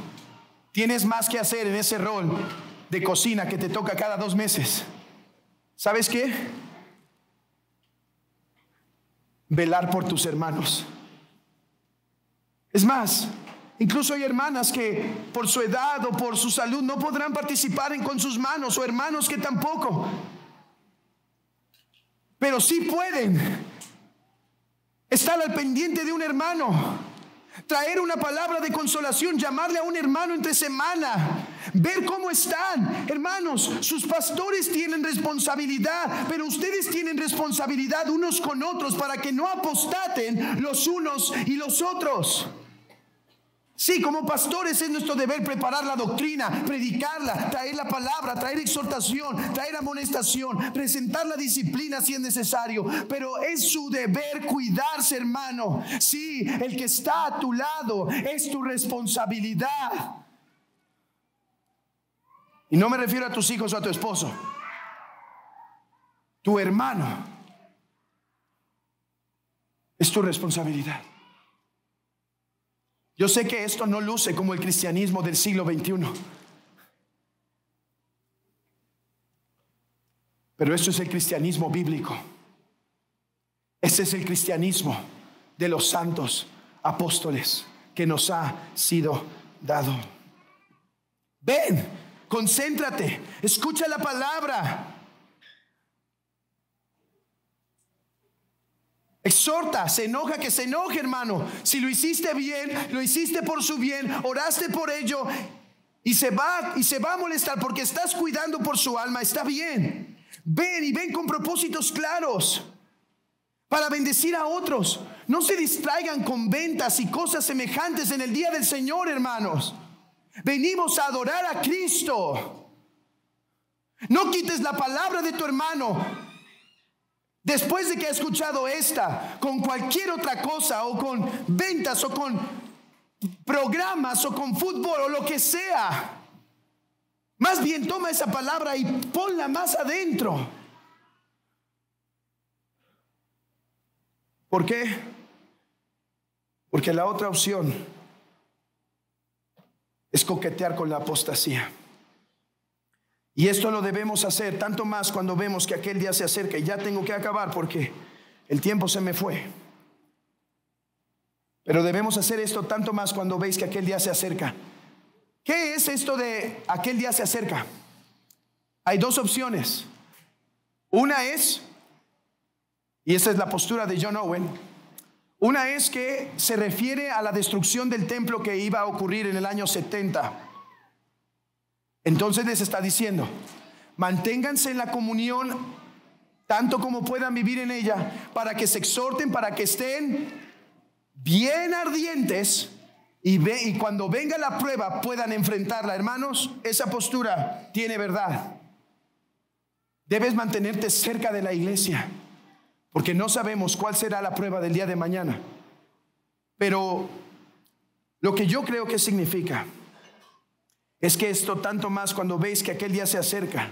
tienes más que hacer en ese rol de cocina que te toca cada 2 meses. ¿Sabes qué? Velar por tus hermanos. Es más, incluso hay hermanas que por su edad o por su salud no podrán participar con sus manos, o hermanos que tampoco. Pero sí pueden estar al pendiente de un hermano, traer una palabra de consolación, llamarle a un hermano entre semana, ver cómo están. Hermanos, sus pastores tienen responsabilidad, pero ustedes tienen responsabilidad unos con otros para que no apostaten los unos y los otros. Sí, como pastores es nuestro deber preparar la doctrina, predicarla, traer la palabra, traer exhortación, traer amonestación, presentar la disciplina si es necesario. Pero es su deber cuidarse, hermano. Sí, el que está a tu lado es tu responsabilidad. Y no me refiero a tus hijos o a tu esposo. Tu hermano es tu responsabilidad. Yo sé que esto no luce como el cristianismo del siglo XXI, pero esto es el cristianismo bíblico. Este es el cristianismo de los santos apóstoles que nos ha sido dado. Ven, concéntrate, escucha la palabra. Exhorta, se enoja, que se enoje, hermano. Si lo hiciste bien, lo hiciste por su bien, oraste por ello y se va a molestar porque estás cuidando por su alma, está bien. Ven y ven con propósitos claros para bendecir a otros. No se distraigan con ventas y cosas semejantes en el día del Señor, hermanos. Venimos a adorar a Cristo. No quites la palabra de tu hermano después de que ha escuchado esta con cualquier otra cosa, o con ventas, o con programas, o con fútbol, o lo que sea. Más bien toma esa palabra y ponla más adentro. ¿Por qué? Porque la otra opción es coquetear con la apostasía. Y esto lo debemos hacer tanto más cuando vemos que aquel día se acerca. Y ya tengo que acabar porque el tiempo se me fue. Pero debemos hacer esto tanto más cuando veis que aquel día se acerca. ¿Qué es esto de aquel día se acerca? Hay dos opciones. Una es, y esa es la postura de John Owen, una es que se refiere a la destrucción del templo que iba a ocurrir en el año 70. Entonces les está diciendo: manténganse en la comunión tanto como puedan vivir en ella, para que se exhorten, para que estén bien ardientes, y cuando venga la prueba puedan enfrentarla. Hermanos, esa postura tiene verdad. Debes mantenerte cerca de la iglesia, porque no sabemos cuál será la prueba del día de mañana. Pero lo que yo creo que significa es que esto, tanto más cuando veis que aquel día se acerca,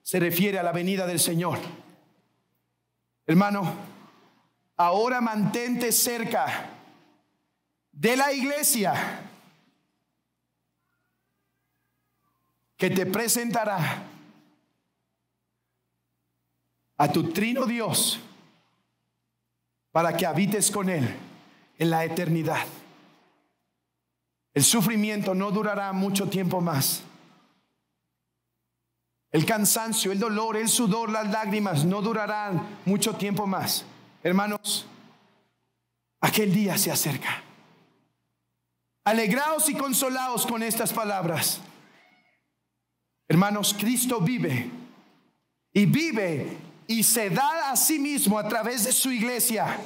se refiere a la venida del Señor. Hermano, ahora mantente cerca de la iglesia, que te presentará a tu trino Dios, para que habites con Él en la eternidad. El sufrimiento no durará mucho tiempo más. El cansancio, el dolor, el sudor, las lágrimas no durarán mucho tiempo más. Hermanos, aquel día se acerca. Alegraos y consolaos con estas palabras. Hermanos, Cristo vive, y vive y se da a sí mismo a través de su iglesia.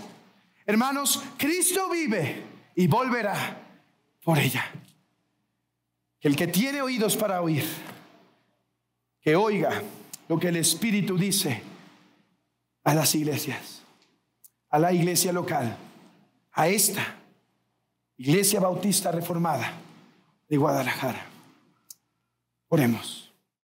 Hermanos, Cristo vive y volverá por ella. El que tiene oídos para oír, que oiga lo que el Espíritu dice a las iglesias, a la iglesia local, a esta Iglesia Bautista Reformada de Guadalajara. Oremos.